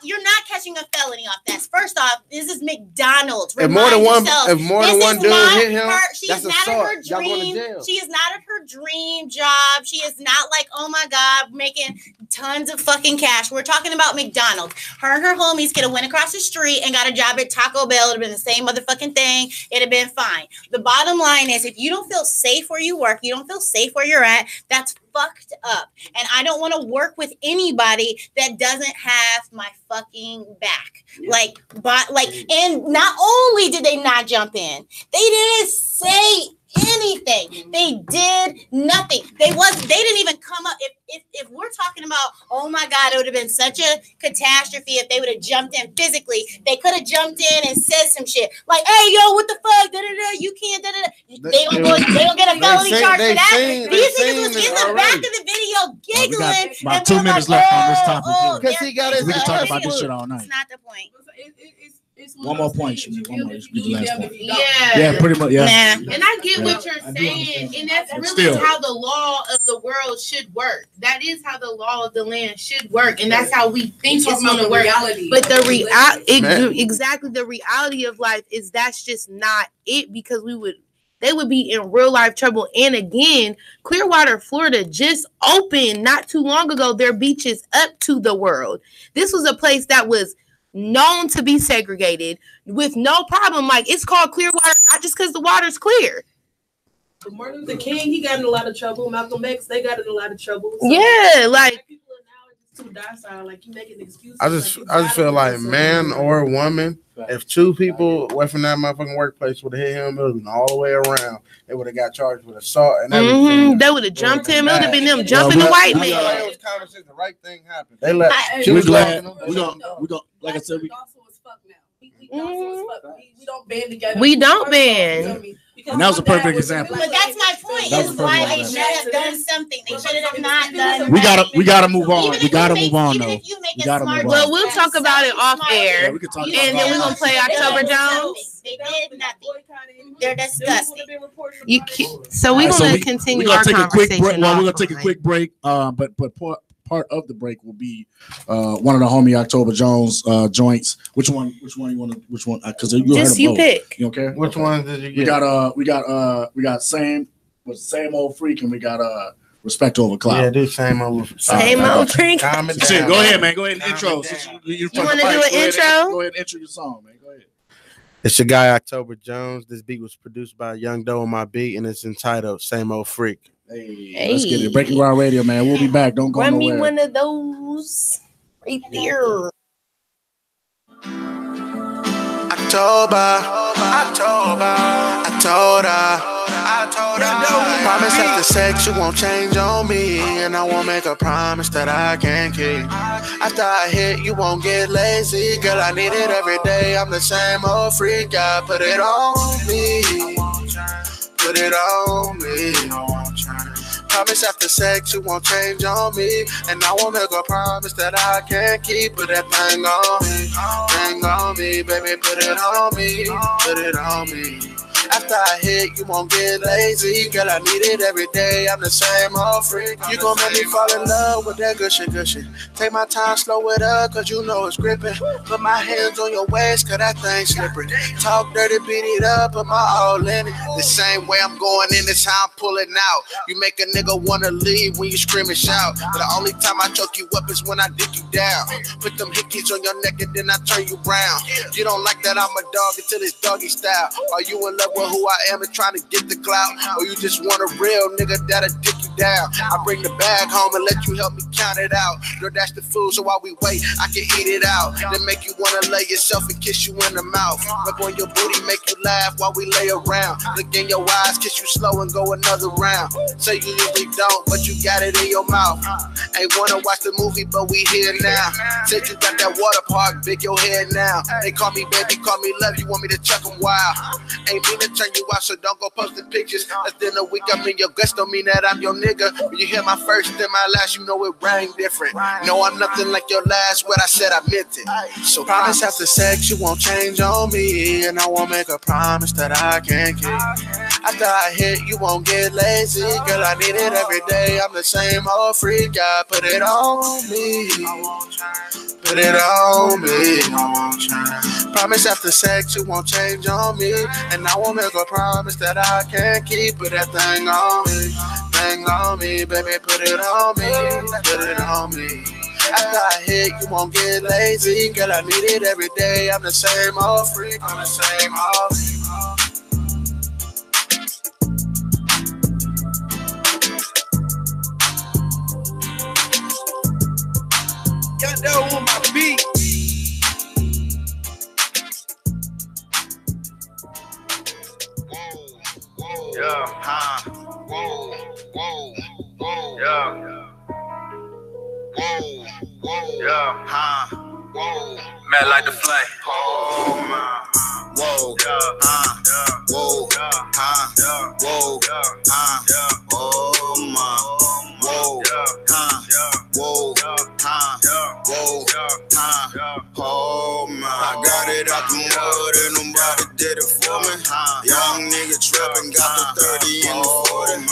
you're not catching a felony off that. First off, this is McDonald's. If more than one, dude hit him, she's that's not assault. at her Y'all going to dream. jail. She is not at her dream job. She is not like, oh my God, making tons of fucking cash. We're talking about McDonald's. Her and her homies could have went across the street and got a job at Taco Bell. It'd have been the same motherfucking thing. It'd have been fine. The bottom line is, if you don't feel safe where you work, you don't feel safe where you're at, that's fucked up. And I don't want to work with anybody that doesn't have my fucking back. And not only did they not jump in, they didn't say anything. They did nothing. They didn't even come up. If we're we're talking about, oh my God, it would have been such a catastrophe if they would have jumped in physically. They could have jumped in and said some shit like, hey, yo, what the fuck? Da-da-da, you can't, da-da-da. They don't get a felony charge for that. These niggas was in the back of the video giggling. We got about 2 minutes left on this topic. Because he got his We can talk about this shit all night. It's not the point. One more point, Shmi. One more. This will be the last point. Yeah. Yeah, pretty much. Yeah. Nah. And I get Yeah. what you're saying, and that's But really still. how the law of the world should work. That is how the law of the land should work, and that's how we think it's going to work. Reality. But the Man. exactly the reality of life is that's just not it, because they would be in real life trouble. And again, Clearwater, Florida just opened not too long ago their beaches up to the world. This was a place that was known to be segregated with no problem. Like, it's called Clearwater not just because the water's clear. Martin Luther King, he got in a lot of trouble. Malcolm X, they got in a lot of trouble. So Yeah, like people are now just too docile. Like, you making excuses. I just feel like man or woman, if two people away from that motherfucking workplace would have hit him, it would have been all the way around. They would have got charged with assault and everything. they would have jumped him. It would have been them Well, jumping the white It man. was common sense. The right thing happened. They let. We're was glad. like- We gonna, like I said, we We don't band together. We don't band. And that was a perfect example. But that's my point. That was Is a why perfect they should have done something. They should have not done. we gotta move on. Even We if gotta you move make- on even though. if you make We a gotta smart move on. Well, we'll talk about it off air. Yeah, we can talk You about And then we're gonna play They did October nothing. Jones. They did nothing. They're disgusting. So we're All right, so gonna we- continue we're our gonna take a quick conversation. break. Well, we're gonna offline. take a quick break. But part of the break will be one of the homie October Jones joints. Which one you want to? Which one? Because you heard Just them you both. pick. You okay? Which ones did you We get? got same old freak, and we got respect over cloud. Yeah, do same old. Same old freak. Calm it Shit, down. go ahead, man. Go ahead and intro. Since you wanna do an intro? Go ahead and intro your song, man. Go ahead. It's your guy October Jones. This beat was produced by Young Doe on my beat, and it's entitled "Same Old Freak." Hey, let's get it. Breaking Ground Radio, man. We'll be back. Don't go Run me nowhere. one of those right there. I told her, promise after sex you won't change on me, and I won't make a promise that I can't keep. After I hit, you won't get lazy, girl. I need it every day. I'm the same old freak. I put it on me, put it on me. Promise after sex you won't change on me, and I won't make a promise that I can't keep. Put that thing on me, baby. Put it on me, put it on me. After I hit, you won't get lazy. Girl, I need it every day. I'm the same old freak. You gon' make me fall in love with that good shit, good shit. Take my time, slow it up, cause you know it's gripping. Put my hands on your waist, cause that thing slippery. Talk dirty, beat it up, put my all in it. The same way I'm going in, this how I'm pulling out. You make a nigga wanna leave when you scream and shout. But the only time I choke you up is when I dig you down. Put them hickeys on your neck and then I turn you round. You don't like that, I'm a dog until it's doggy style. Are you in love with who I am and trying to get the clout? Or you just want a real nigga that'll dick you down? I bring the bag home and let you help me count it out. Girl, that's the food, so while we wait, I can eat it out. Then make you wanna lay yourself and kiss you in the mouth. Rub on your booty, make you laugh while we lay around. Look in your eyes, kiss you slow and go another round. Say you usually don't, but you got it in your mouth. Ain't wanna watch the movie, but we here now. Said you got that water park, big your head now. They call me baby, call me love, you want me to chuck them wild. Ain't mean to turn you out, so don't go post the pictures. Less than a week, I'm in your guest, don't mean that I'm your nigga. When you hear my first and my last, you know it rang different. No, I'm nothing like your last, what I said, I meant it. So promise after sex, you won't change on me, and I won't make a promise that I can't keep. After I hit, you won't get lazy. Girl, I need it every day. I'm the same old freak. I put it on me. Put it on me. Promise after sex, you won't change on me. And I won't make a promise that I can't keep. Put that thing on me, baby. Put it on me. Put it on me. After I hit, you won't get lazy. Girl, I need it every day. I'm the same old freak. I'm the same old freak. Got that on my beat. Yeah, huh? Whoa, whoa, whoa. Yeah. Mad like the flame. Whoa, whoa, oh my, whoa, oh my. I got it out the mud and nobody did it for me. Young nigga trapping, got the 30 in the 40.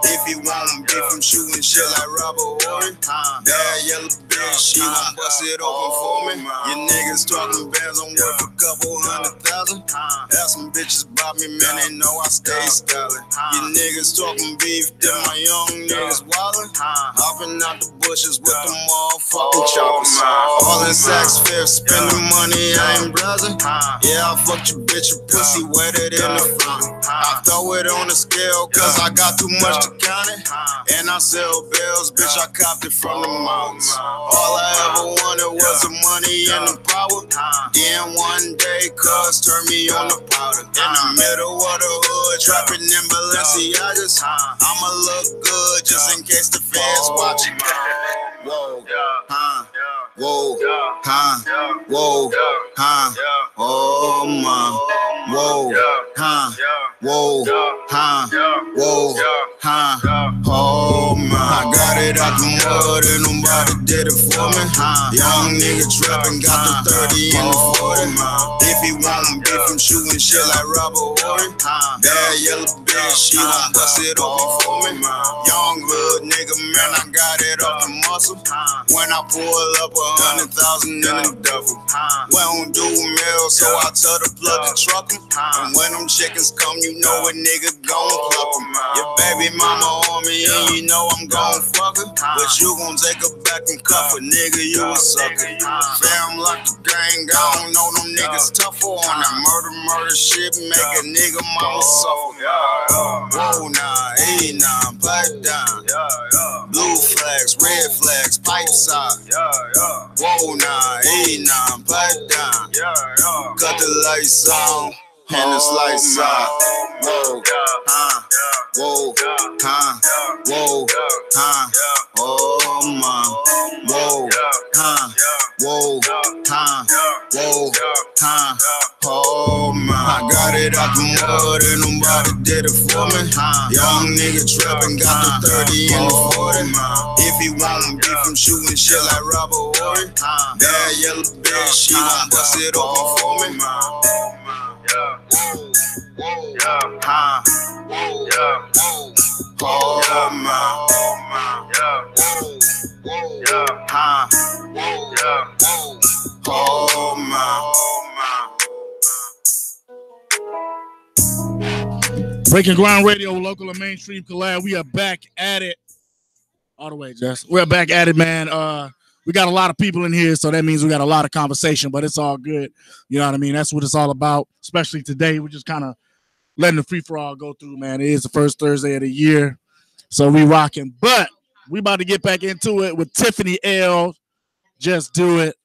If he want beef, I'm shooting shit like Robert Horry. Bad yellow bitch, she gon' bust it open for me. You niggas talking bands, I'm worth a couple $100,000. Ask some bitches about me, man, they know I stay styling. You niggas talking beef, then my young niggas wildin'. Hopping out the bushes with the motherfucking choppers. All in Saks Fifth, spending money, I ain't browsing. Yeah, I fucked your bitch, your pussy wetter than the fountain. I throw it on the scale, cause I got too much to count it. And I sell bills, bitch, I copped it from the mountains. All I ever wanted was the money and the power. Then one day, cuz turned me on the powder. In the middle of the hood, trapping in Balenciagas. I'ma look good just in case the fans watching. Whoa, whoa, whoa, oh my, whoa, whoa, whoa, oh my. I got it out the mud and nobody did it for me. Young nigga trapping, got the 30 in the 40. If he want beef, I'm shooting shit like Robert Horry. Bad yellow bitch, she gon' bust it open for me. Young hood nigga, man, I got it off the muscle. When I pull up 100,000 in the duffel. We don't do meals, so I tell the plug to truck 'em. And when them chickens come, you know a nigga gon' pluck 'em. Your baby mama on me, and you know I'm gon' fuck her. But you gon' take her back and cuff her, nigga, you a sucker. Fam like the gang, I don't know them niggas tougher on that murder shit, make a nigga mama suffer. Whoa, nah, hey, nah, pipe down. Blue flags, red flags, pipe side. Whoa, nah, hey, nah, pipe down. Cut the lights on and the lights out. Whoa, whoa, whoa, oh my, whoa, whoa, whoa, oh my. I got it out the mud and nobody did it for me. Young nigga trapping, got the 30 in the 40. If he want beef, I'm shooting shit like Robert Horry. Bad yellow bitch, she gon' bust it open for me. Oh my. Breaking Ground Radio, local and mainstream collab. We are back at it. All the way, Jess. We're back at it, man. We got a lot of people in here, so that means we got a lot of conversation, but it's all good. You know what I mean? That's what it's all about, especially today. We're just kind of letting the free-for-all go through, man. It is the first Thursday of the year, so we rocking. But we about to get back into it with Tiffany L. Just Do It.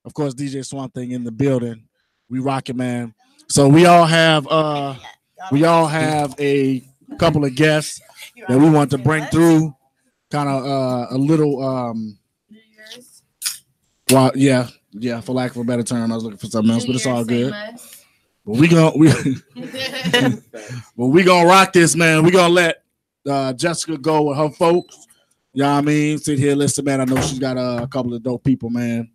Of course, DJ Swamp Thing in the building. We rocking, man. So we all have a couple of guests that we want to bring through. Kind of a little well, yeah, for lack of a better term, I was looking for something else, but it's all good. But we gonna rock this, man. We gonna let Jessica go with her folks. You know what I mean? Sit here, listen, man. I know she's got a couple of dope people, man.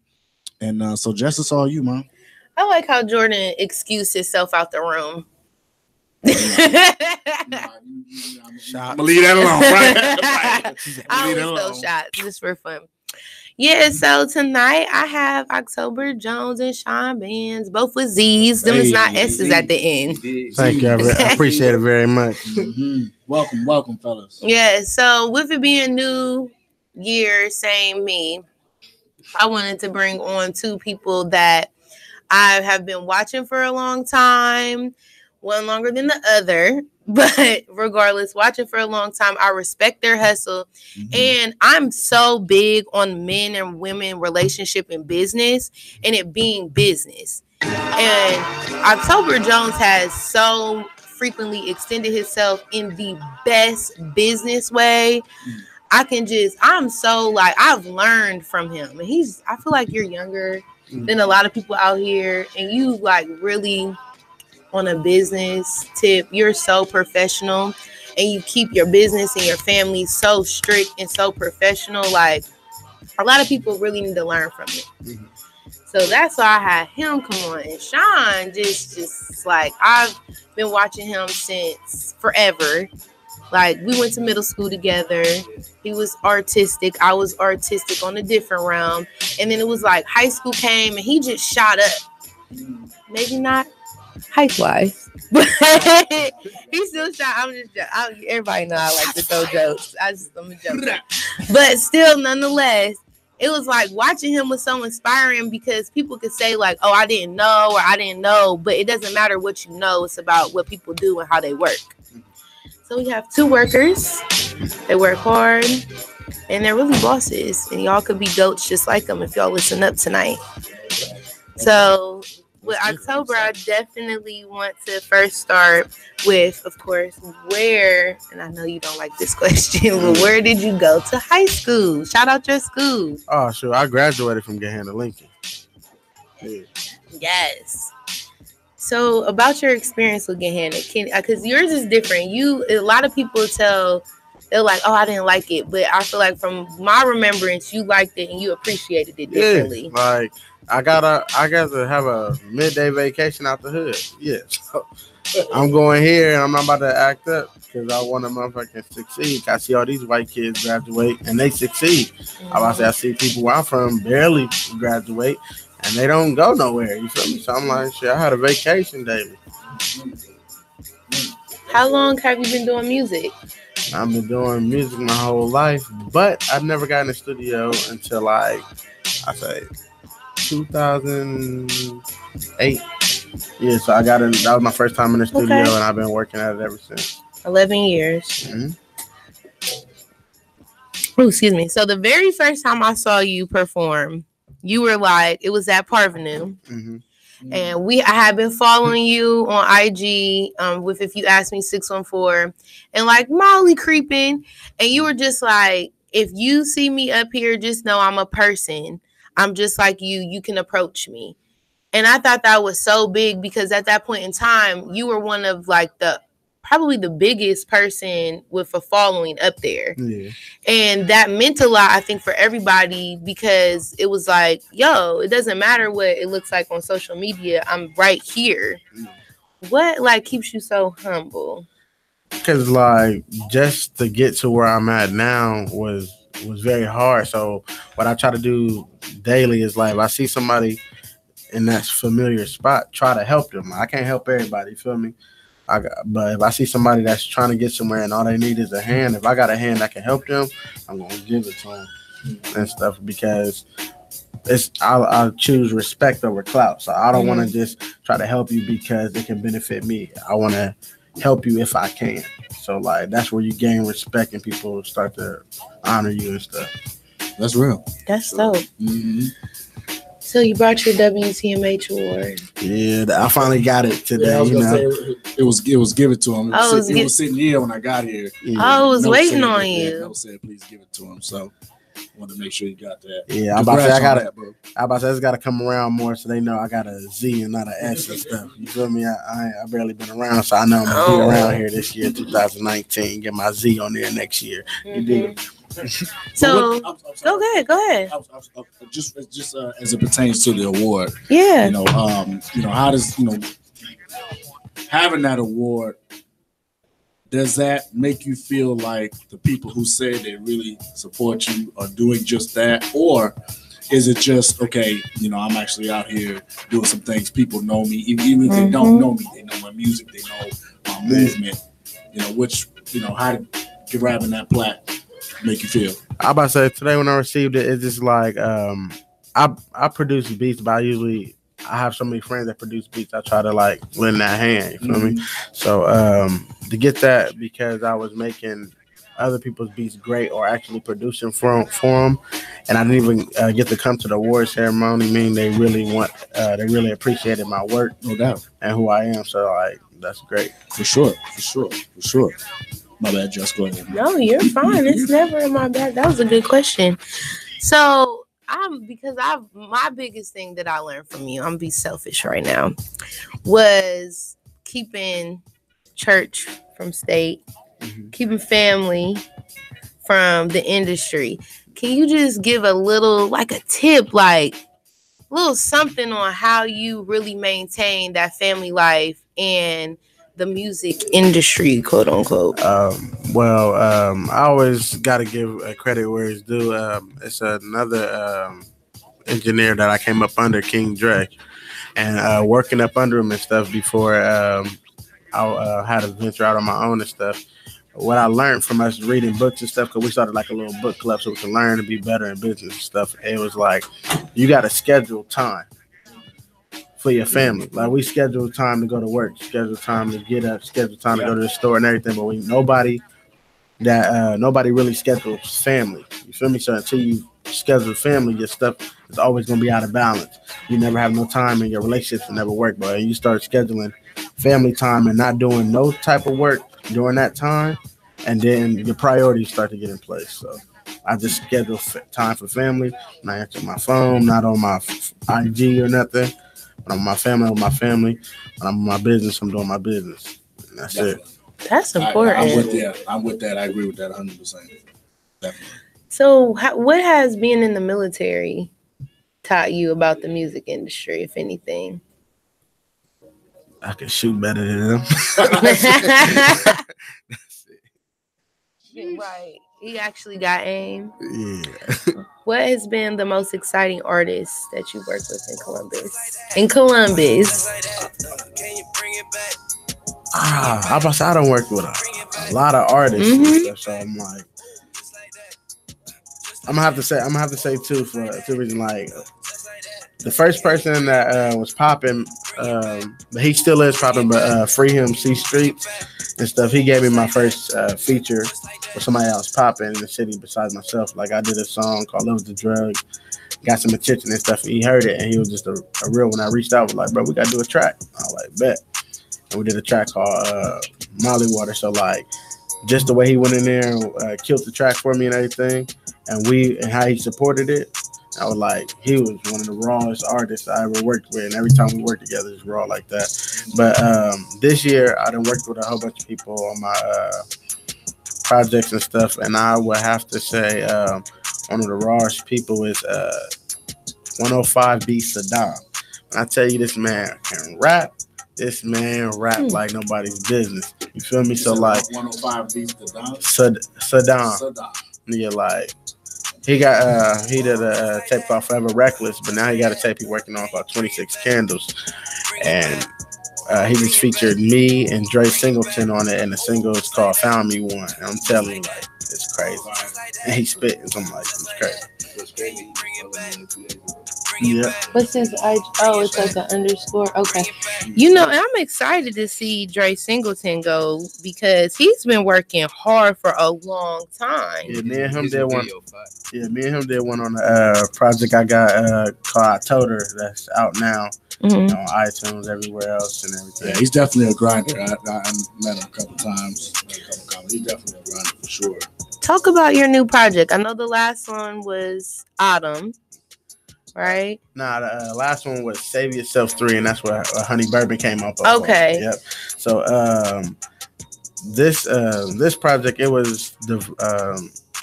And so Jess, it's all you, man. I like how Jordan excused himself out the room. I'm gonna leave that alone, right? I always throw shots just for fun. Yeah, so tonight I have October Jones and Sean Bands, both with Z's. Them is not S's at the end. Thank you. I appreciate it very much. Mm-hmm. Welcome, fellas. Yeah, so with it being new year, same me, I wanted to bring on two people that I have been watching for a long time. One longer than the other, but regardless, watching for a long time, I respect their hustle. Mm-hmm. And I'm so big on men and women relationship and business and it being business. And October Jones has so frequently extended himself in the best business way. I'm so like, I've learned from him. And I feel like you're younger than a lot of people out here. And you like really on a business tip, you're so professional and you keep your business and your family so strict and so professional. Like a lot of people really need to learn from it. Mm-hmm. So that's why I had him come on. And Sean just like, I've been watching him since forever. Like we went to middle school together. He was artistic. I was artistic on a different realm. And then it was like high school came and he just shot up. Maybe not height-wise, but he still shot. Everybody know I like to throw jokes. I'm a joker. But still, nonetheless, it was like watching him was so inspiring because people could say like, oh, I didn't know or I didn't know, but it doesn't matter what you know. It's about what people do and how they work. So we have two workers. They work hard and they're really bosses. And y'all could be goats just like them if y'all listen up tonight. So with October, I definitely want to first start with, of course, where, and I know you don't like this question, but where did you go to high school? Shout out your school. Oh, sure. I graduated from Gahanna Lincoln. Yeah. Yes. So about your experience with Gahanna, because yours is different. A lot of people they're like, oh, I didn't like it. But I feel like from my remembrance, you liked it and you appreciated it differently. Yeah, like, I got to have a midday vacation out the hood. Yeah, so I'm going here and I'm not about to act up because I want to motherfucking succeed. I see all these white kids graduate and they succeed. I see people where I'm from barely graduate and they don't go nowhere. You feel me? So I'm like, shit, I had a vacation, David. How long have you been doing music? I've been doing music my whole life, but I've never got in the studio until like, I say 2008. Yeah, so I got in. That was my first time in the studio, and I've been working at it ever since. 11 years. Mm-hmm. Oh, excuse me. So the very first time I saw you perform, you were like, it was at Parvenu. Mm-hmm. And I had been following you on IG with If You Ask Me 614 and like Molly creeping. And you were just like, if you see me up here, just know I'm a person. I'm just like you. You can approach me. And I thought that was so big because at that point in time, you were one of like probably the biggest person with a following up there. Yeah. And that meant a lot, I think, for everybody because it was like, yo, it doesn't matter what it looks like on social media. I'm right here. What like keeps you so humble? Because like just to get to where I'm at now was very hard. So what I try to do daily is like if I see somebody in that familiar spot, try to help them. I can't help everybody, you feel me? But if I see somebody that's trying to get somewhere and all they need is a hand, if I got a hand that can help them, I'm gonna give it to them and stuff because I'll choose respect over clout. So I don't want to just try to help you because it can benefit me. I want to help you if I can. So like that's where you gain respect and people start to honor you and stuff. That's real. That's dope. Mm-hmm. So you brought your WTMH award. Yeah, I finally got it today. Yeah, I was gonna say it was given to him. It was sitting here when I got here. Yeah. I was waiting on you. No said please give it to him. So I wanted to make sure you got that. Yeah, I'm about to say I just gotta come around more so they know I got a Z and not an S and stuff. You feel me? I barely been around, so I know I'm gonna be around here this year, 2019. Get my Z on there next year. You dig? So go ahead. Just as it pertains to the award, yeah. How does having that award, does that make you feel like the people who say they really support you are doing just that, or is it just okay? I'm actually out here doing some things. People know me, even if they don't know me. They know my music. They know my movement. How did grabbing that plaque make you feel? I about to say today when I received it, it's just like I produce beats, but I have so many friends that produce beats. I try to like lend that hand. You feel me? So to get that because I was making other people's beats great or actually producing for them, and I didn't even get to come to the award ceremony. Meaning they really appreciated my work, no doubt, and who I am. So like that's great for sure. My bad, just go ahead. No, you're fine. It's never my bad. That was a good question. So my biggest thing that I learned from you, I'm gonna be selfish right now, was keeping church from state, keeping family from the industry. Can you just give a little, like a tip, like a little something on how you really maintain that family life and the music industry, quote unquote? I always got to give credit where it's due. It's another engineer that I came up under, King Dre, and working up under him and stuff before I had to venture out on my own and stuff. What I learned from us reading books and stuff, because we started like a little book club so we can learn to be better in business and stuff. It was like, you got to schedule time for your family. Like, we schedule time to go to work, schedule time to get up, schedule time to go to the store and everything. But nobody really schedules family. You feel me? So until you schedule family, your stuff is always going to be out of balance. You never have no time and your relationships will never work. But you start scheduling family time and not doing no type of work during that time, and then your priorities start to get in place. So I just schedule time for family. I'm not answering my phone, not on my IG or nothing. When I'm with my family, I'm with my family. When I'm in my business, I'm doing my business. And that's it. That's important. I'm with that. I agree with that 100%. Definitely. So what has being in the military taught you about the music industry, if anything? I can shoot better than them. Right. He actually got aim. Yeah. What has been the most exciting artist that you worked with in Columbus? I don't work with a lot of artists and stuff, so I'm like, I'm gonna have to say two for two reasons. Like, the first person that was popping, but he still is popping, but Free Him C Streets and stuff. He gave me my first feature with somebody else popping in the city besides myself. Like, I did a song called "Love the Drug," got some attention and stuff. He heard it and he was just a real. When I reached out, was like, "Bro, we gotta do a track." I was like, "Bet." And we did a track called Molly Water. So like, just the way he went in there and killed the track for me and everything, and how he supported it. I was like, he was one of the rawest artists I ever worked with, and every time we work together, it's raw like that. But this year, I done worked with a whole bunch of people on my projects and stuff, and I would have to say one of the rawest people is 105B Saddam. When I tell you, this man can rap. This man rap like nobody's business. You feel me? So like 105B Saddam. Yeah, like. He did a tape called Forever Reckless, but now he got a tape he's working on called 26 Candles. And he just featured me and Dre Singleton on it, and the single is called Found Me One. And I'm telling you, like, it's crazy. And he spitting, so I'm like, it's crazy. Yeah. What's his it's like an underscore. Okay. You know, and I'm excited to see Dre Singleton go because he's been working hard for a long time. Yeah, me and him did one. Yeah, me and him did one on a project I got called I Told Her, that's out now on iTunes, everywhere else and everything. Yeah, he's definitely a grinder. I met him a couple times. He's definitely a grinder for sure. Talk about your new project. I know the last one was Autumn. Right? Nah, the last one was Save Yourself 3, and that's where Honey Bourbon came up. Okay. Yep. So this project, it was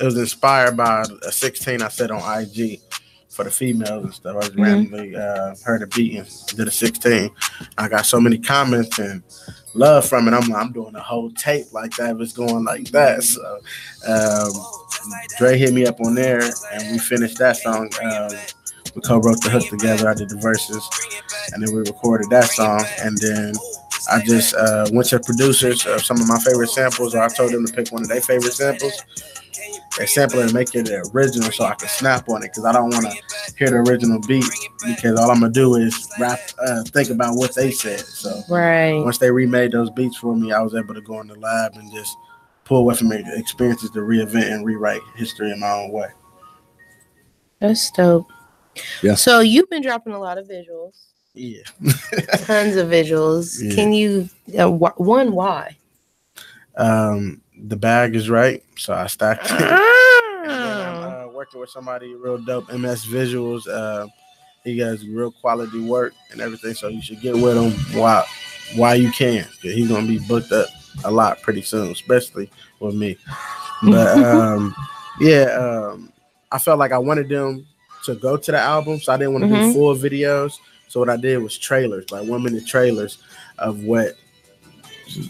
inspired by a 16 I said on IG for the females and stuff. I just randomly heard a beat and did a 16. I got so many comments and love from it. I'm doing a whole tape like that if it's going like that. So Dre hit me up on there and we finished that song. We co-wrote the hook together. I did the verses, and then we recorded that song. And then I just went to producers of some of my favorite samples, or I told them to pick one of their favorite samples. They sample it and make it the original so I can snap on it, because I don't want to hear the original beat, because all I'm going to do is rap, think about what they said. So once they remade those beats for me, I was able to go in the lab and just pull away from my experiences to reinvent and rewrite history in my own way. That's dope. Yeah. So you've been dropping a lot of visuals. Yeah. Tons of visuals. Yeah. Can you why? the bag is right, so I stacked it. And then I'm working with somebody real dope, MS Visuals. He does real quality work and everything, so you should get with him while you can. He's gonna be booked up a lot pretty soon, especially with me. But I felt like I wanted them to go to the album, so I didn't want to do full videos. So what I did was trailers, like 1 minute trailers of what,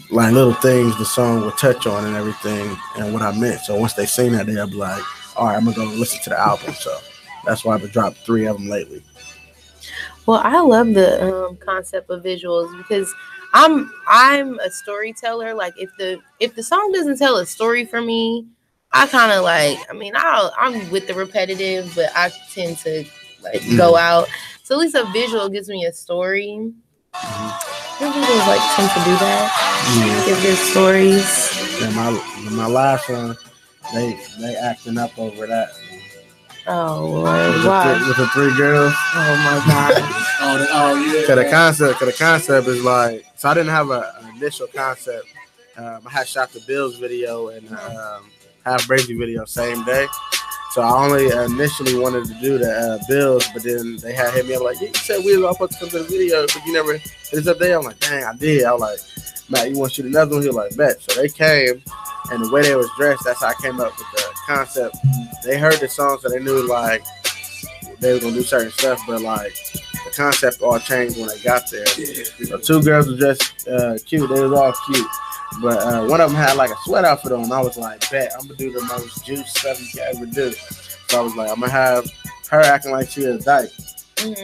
like little things the song would touch on and everything, and what I meant. So once they sing that, they'll be like, all right, I'm gonna go listen to the album. So that's why I've dropped 3 of them lately. Well, I love the concept of visuals because I'm a storyteller. Like if the song doesn't tell a story for me, I kind of like, I mean, I'm with the repetitive, but I tend to like go out. So at least a visual gives me a story. Visuals like tend to do that. Give good stories. Yeah, my last one, they acting up over that. Oh Lord, why? With the 3 girls. Oh my God. Yeah. Cause the concept is like, so I didn't have an initial concept. I had shot the Bills video and Half Brazy video same day. So I only initially wanted to do the Bills, but then they had hit me up like, yeah, you said we was all supposed to come to the video, but you never hit us up there. I'm like, dang, I did. I was like, Matt, you want to shoot another one? He was like, bet. So they came, and the way they was dressed, that's how I came up with the concept. They heard the song, so they knew like they were gonna do certain stuff, but like the concept all changed when they got there. So 2 girls were dressed cute. They was all cute. But one of them had like a sweat outfit on. I was like, bet, I'm gonna do the most juice stuff you can ever do. So I was like, I'm gonna have her acting like she is dyke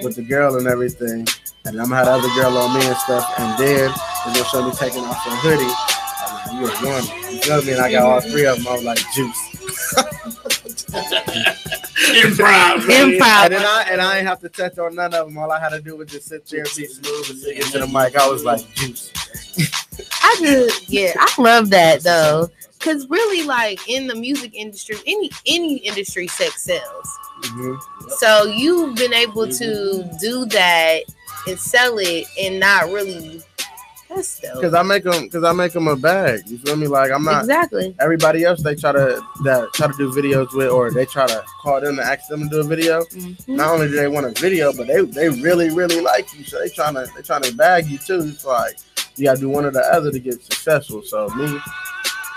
with the girl and everything. And I'm gonna have the other girl on me and stuff. And then they're gonna show me taking off the hoodie. I'm like, you a woman. You feel me? And I got all 3 of them. I was like, juice. Improv. And I ain't have to touch on none of them. All I had to do was just sit there and be smooth and sing into the mic. I was like, juice. I love that though, because really, like in the music industry, any industry, sex sells. So you've been able to do that and sell it, and not really. That's dope. Because I make them a bag. You feel me? Like I'm not exactly everybody else. They try to do videos with, or they try to call them to ask them to do a video. Not only do they want a video, but they really like you. So they trying to bag you too. It's like you gotta do one or the other to get successful. So me,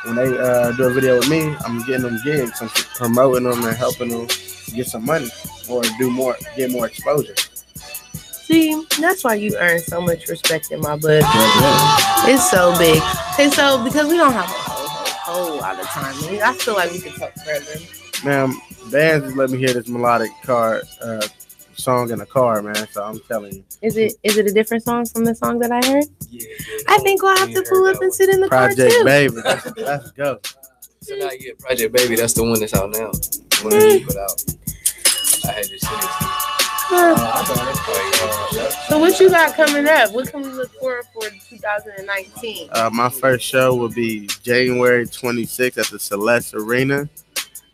when they do a video with me, I'm getting them gigs. I'm promoting them and helping them get some money or get more exposure. See, that's why you earn so much respect in my book. It's so big. Okay, so because we don't have a whole lot of time, I feel like we could talk forever. Man, bands just let me hear this melodic song in the car, man. So I'm telling you. Is it a different song from the song that I heard? Yeah. I think we'll have to pull up and sit in the Project car too. Baby. Let's go. So now you get Project Baby. That's the one that's out now. The one that you put out. I had this shit. So what you got coming up? What can we look for 2019? My first show will be January 26th at the Celeste Arena,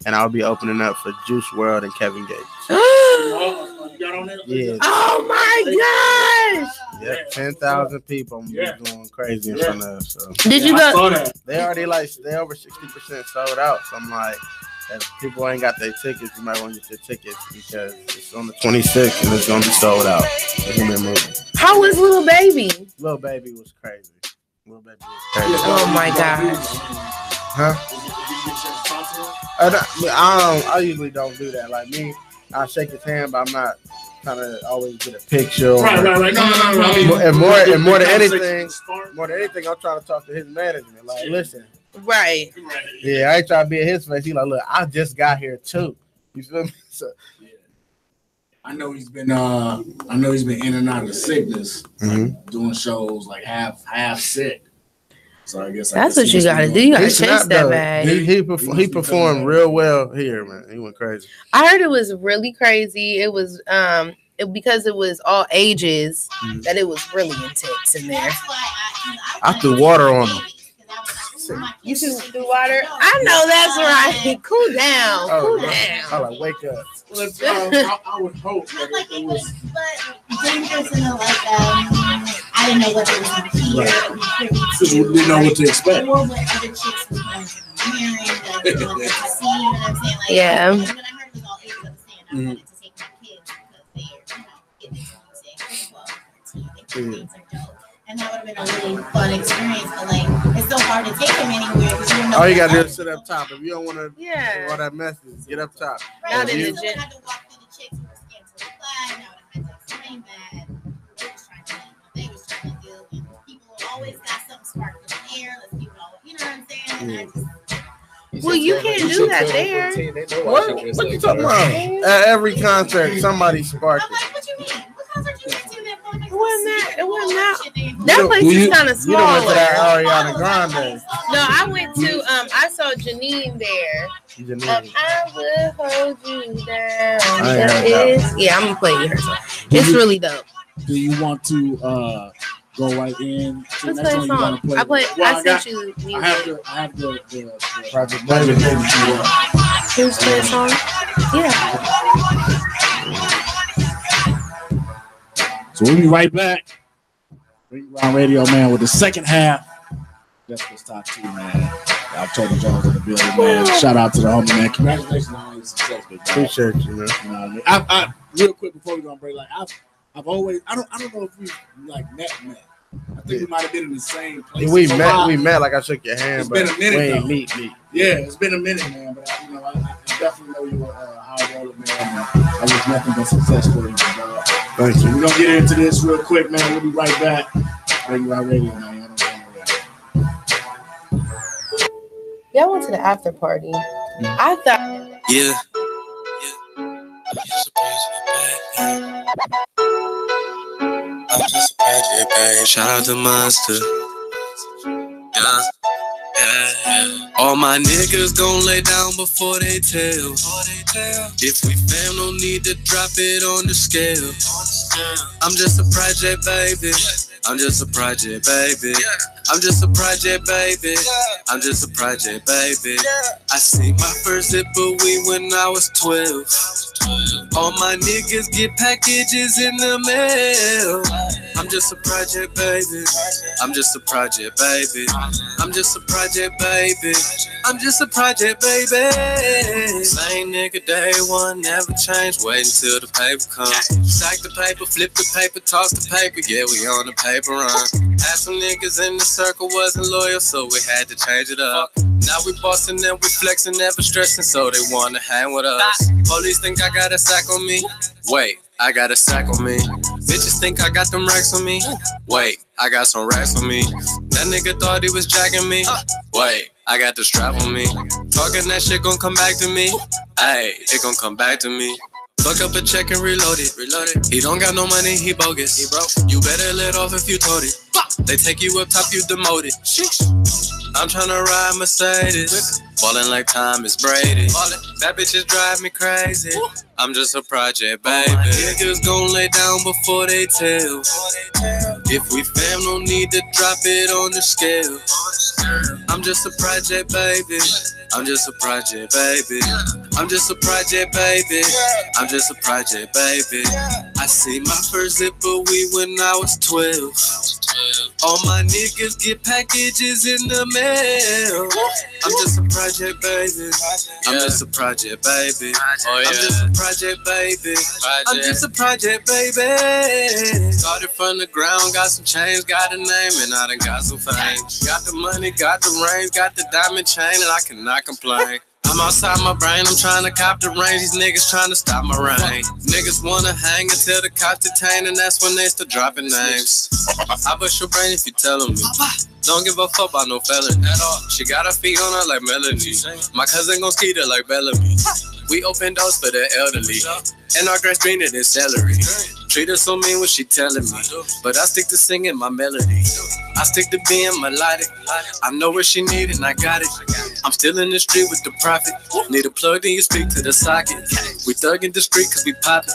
and I'll be opening up for Juice WRLD and Kevin Gates. Yeah. Oh my gosh! Yeah, 10,000 people. I'm going crazy in front of. So. Did you go? They already they over 60% sold out. So I'm like, if people ain't got their tickets, you might want to get your tickets because it's on the 26th and it's gonna be sold out. It's gonna be a movie. How was Lil Baby? Lil Baby was crazy. Oh my gosh. Huh? I usually don't do that. Like me, I'll shake his hand, but I'm not trying to always get a picture. Right. No. And more than anything, I'm trying to talk to his management. Like, listen. Right. Yeah, I ain't trying to be in his face. He like, look, I just got here too. You feel me? So, I know he's been in and out of sickness, like, doing shows like half sick. So I guess that's what you gotta do. You gotta chase that bag. He performed real well here, man. He went crazy. I heard it was really crazy. It was because it was all ages that it was really intense in there. I threw water on him. You threw water? I know that's right. Cool down. Cool down. I like wake up. I would hope that it was. But Jennifer's in I didn't know what it was here. Because we didn't know what to expect. Or what other chicks was going to hearing, that I didn't want them to see. You know what I'm saying? Like, Yeah. When I heard it was all 8 of them saying I wanted to take my kids because they're, getting into music, 12, 13, they think things are dope. And that would have been a really fun experience, but like it's so hard to take them anywhere because you don't know. All you gotta do is sit up top. If you don't want to Yeah. all that message, get up top. Not in you the still gym. had to walk through the chicks who were scared to the flag. Now I had to explain that they was trying to do what they was trying to do, and people always got something sparked in the air. Let's keep it all. You know what I'm saying? And I just Well, you can't do that there. What you talking about? At every concert, somebody sparked I'm it. like, what you mean? What concert you went to that felt like It wasn't that. It wasn't that. that. That place is kind of You don't went to smaller. that Ariana Grande. No, I went to. I saw Janine there. I will hold you down. I ain't That heard that is, yeah, I'm gonna play you her song. It's really dope. Do you want to go right in? To the Let's next play a one you wanna song. I play. Well, I got- sent you music. I have the Project Baby. Baby. Can we play a song? Yeah. So we'll be right back. Ring Around Radio, man, with the second half. That's what's top 2, man. October Jones in the building, man. Shout out to the homie, man. Congratulations on all your success, big dog. Appreciate you, man. You know what I mean? I real quick before we go on break, like I've always I don't know if we like met. I think we might have been in the same place. We met like I shook your hand, It's but been a minute, we ain't though. meet. Yeah, it's been a minute, man. But I definitely know you were hard roller, man. I was nothing but successful. Big dog. Thank you. We're gonna get into this real quick, man. We'll be right back. Ring Around Radio, man. Y'all don't go nowhere. Y'all went to the after party. I thought. Yeah. I'm just a project, babe. Shout out to Monster. Yeah. All my niggas gon' lay down before they tell. If we fam, no need to drop it on the scale. I'm just a project, baby. I'm just a project, baby. I'm just a project, baby. I'm just a project, baby. I see my first zip of weed when I was 12. All my niggas get packages in the mail. I'm just a project, baby. I'm just a project, baby. I'm just a project, baby. I'm just a project, baby. Same nigga day one, never change. Wait until the paper comes. Stack the paper, flip the paper, toss the paper. Yeah, we on the paper run. Had some niggas in the circle wasn't loyal, so we had to change it up. Now we bossing and we flexing, never stressing, so they wanna hang with us. Police think I got a sack on me. Wait, I got a sack on me. Bitches think I got them racks on me. Wait, I got some racks on me. That nigga thought he was jacking me. Wait, I got the strap on me. Talking that shit gon' come back to me. Ayy, it gon' come back to me. Fuck up a check and reload it. He don't got no money, he bogus. He broke. You better let off if you told it. They take you up top, you demoted. I'm tryna ride Mercedes. Ballin' like Thomas Brady. That bitches drive me crazy. I'm just a project, baby. Niggas gon' lay down before they tell. If we fam, no need to drop it on the scale. I'm just a project, baby. I'm just a project, baby. I'm just a project, baby. I'm just a project, baby. I see my first zip of weed when I was 12. All my niggas get packages in the mail. I'm just a project, baby. I'm just a project, baby. I'm just a project, baby. I'm just a project, baby. Started from the ground, got some change, got a name, and I done got some fame. Got the money, got the range, got the diamond chain, and I cannot complain. I'm outside my brain, I'm trying to cop the range. These niggas trying to stop my reign. Niggas wanna hang until the cops detain, and that's when they start dropping names. I bust your brain if you tellin' me. Don't give a fuck about no felony at all. She got her feet on her like Melanie. My cousin gon' skeet her like Bellamy. We open doors for the elderly, and our grass greener than celery. Treat her so mean when she telling me, but I stick to singing my melody. I stick to being melodic. I know what she need and I got it. I'm still in the street with the profit. Need a plug, then you speak to the socket. We thug in the street cause we poppin'.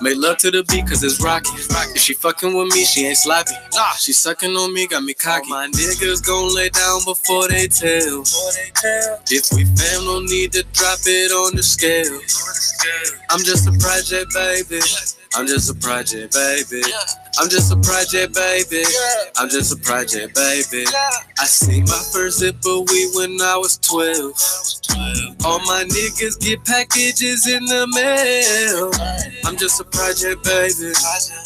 Make love to the beat cause it's rockin'. If she fucking with me, she ain't sloppy. She sucking on me, got me cocky. My niggas gon' lay down before they tell. If we fam, no need to drop it on the scale. I'm just a project, baby. I'm just a project, baby. I'm just a project, baby. I'm just a project, baby. I see my first zipper weed when I was 12. All my niggas get packages in the mail. I'm just a project, baby.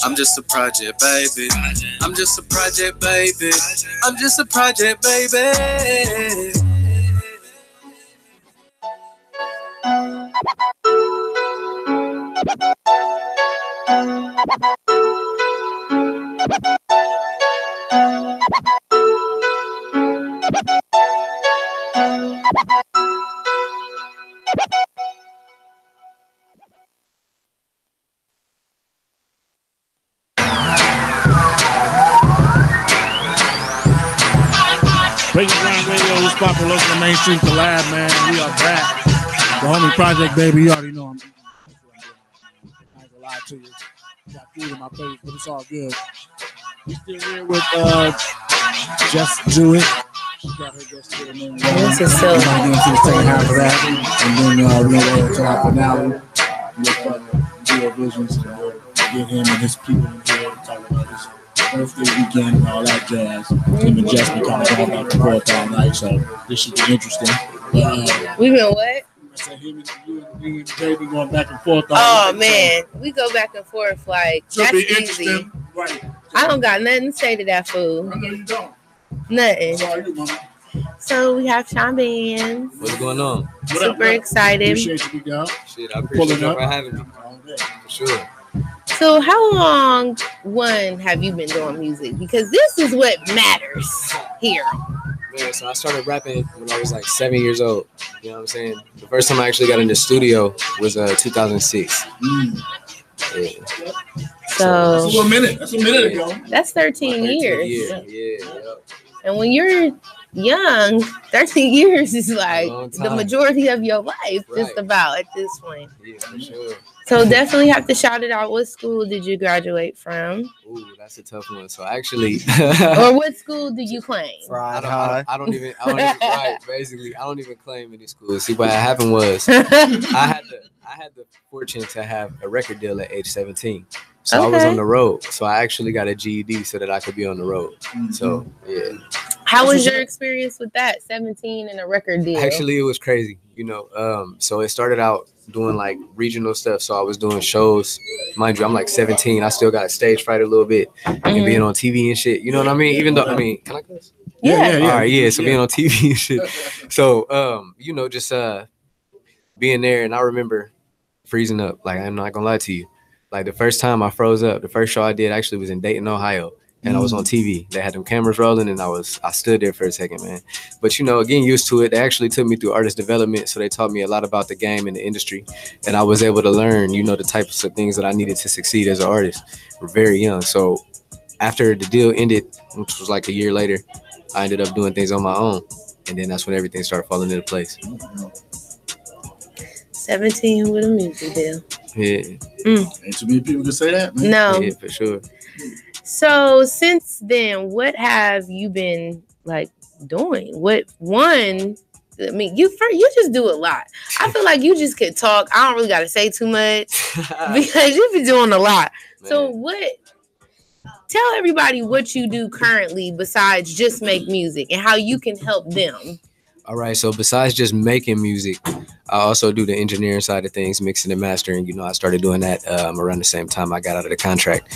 I'm just a project, baby. I'm just a project, baby. I'm just a project, baby. Breaking Ground Radio, this spot for local mainstream collab, man. We are back. The homie project, baby. You already know I'm. I ain't gonna lie to you. Got food in my face, but it's all good. We still here with Just Do It. She got her Just Do It name. This is so. We're gonna get into the second half of that, and then we're gonna go to our finale with Geo Visions. And we'll get him and his people in here to talk about this birthday weekend and all that jazz. Him and Jess been kind of going back and forth all night, so this should be interesting. But, We been what? I said him and you and Jay been going back and forth all Oh night, man, we go back and forth like so that's it'll be easy. interesting. Right. I don't got nothing to say to that fool. I know you don't. Nothing. Sorry, mama. So we have Sean Bands. What's going on? What up, Super bro? excited. Appreciate you, big dog. Shit, I Pulling appreciate you up. for having me. For sure. So how long, have you been doing music? Because this is what matters here. Man, so I started rapping when I was like 7 years old. You know what I'm saying? The first time I actually got in the studio was 2006. Yeah. So That's a minute. That's a minute ago. that's 13 13th years. year. Yeah. Yep. And when you're young, 13 years is like long the time. majority of your life, just Right. about at this point. Yeah, for sure. So definitely have to shout it out. What school did you graduate from? Ooh, that's a tough one. So actually, Or what school do you claim? I don't even right, basically, I don't even claim any school. See, what happened was I had the fortune to have a record deal at age 17. So I was Okay. on the road. So I actually got a GED so that I could be on the road. So yeah. How was your experience with that? 17 and a record deal. Actually, it was crazy, you know. So it started out doing like regional stuff. So I was doing shows. Mind you, I'm like 17. I still got stage fright a little bit and being on TV and shit. You know what I mean? Even though, can I cuss? Yeah. All right, yeah. So being on TV and shit. So, you know, just being there. And I remember freezing up. Like, I'm not gonna lie to you. Like the first time I froze up, the first show I did actually was in Dayton, Ohio. And I was on TV. They had them cameras rolling, and I stood there for a second, man. But you know, getting used to it, they actually took me through artist development, so they taught me a lot about the game and the industry, and I was able to learn, you know, the types of things that I needed to succeed as an artist. We're very young, so after the deal ended, which was like a year later, I ended up doing things on my own, and then that's when everything started falling into place. 17 with a music deal. Yeah. Ain't too many people can say that, man. No. Yeah, for sure. So since then, what have you been like doing? What one? I mean, you just do a lot. I feel like you just could talk. I don't really got to say too much because you've been doing a lot. Man. So what? Tell everybody what you do currently besides just make music and how you can help them. All right, so besides just making music, I also do the engineering side of things, mixing and mastering. You know, I started doing that around the same time I got out of the contract.